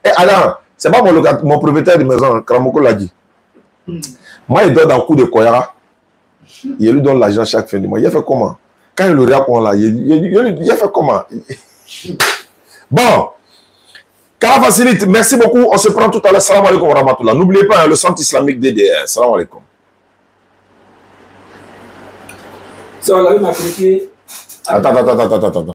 Et Adam, c'est pas mon propriétaire de maison, Karamoko l'a dit. Moi, il donne un coup de Koyara. Il lui donne l'argent chaque fin du mois. Il a fait comment? Quand il le répond là, il a fait comment? Bon. Kara Facilite, merci beaucoup. On se prend tout à l'heure. Salam alaikum wa rahmatullah. N'oubliez pas le centre islamique DDR. Salam alaikum. Ça, on a eu ma critique. Attends.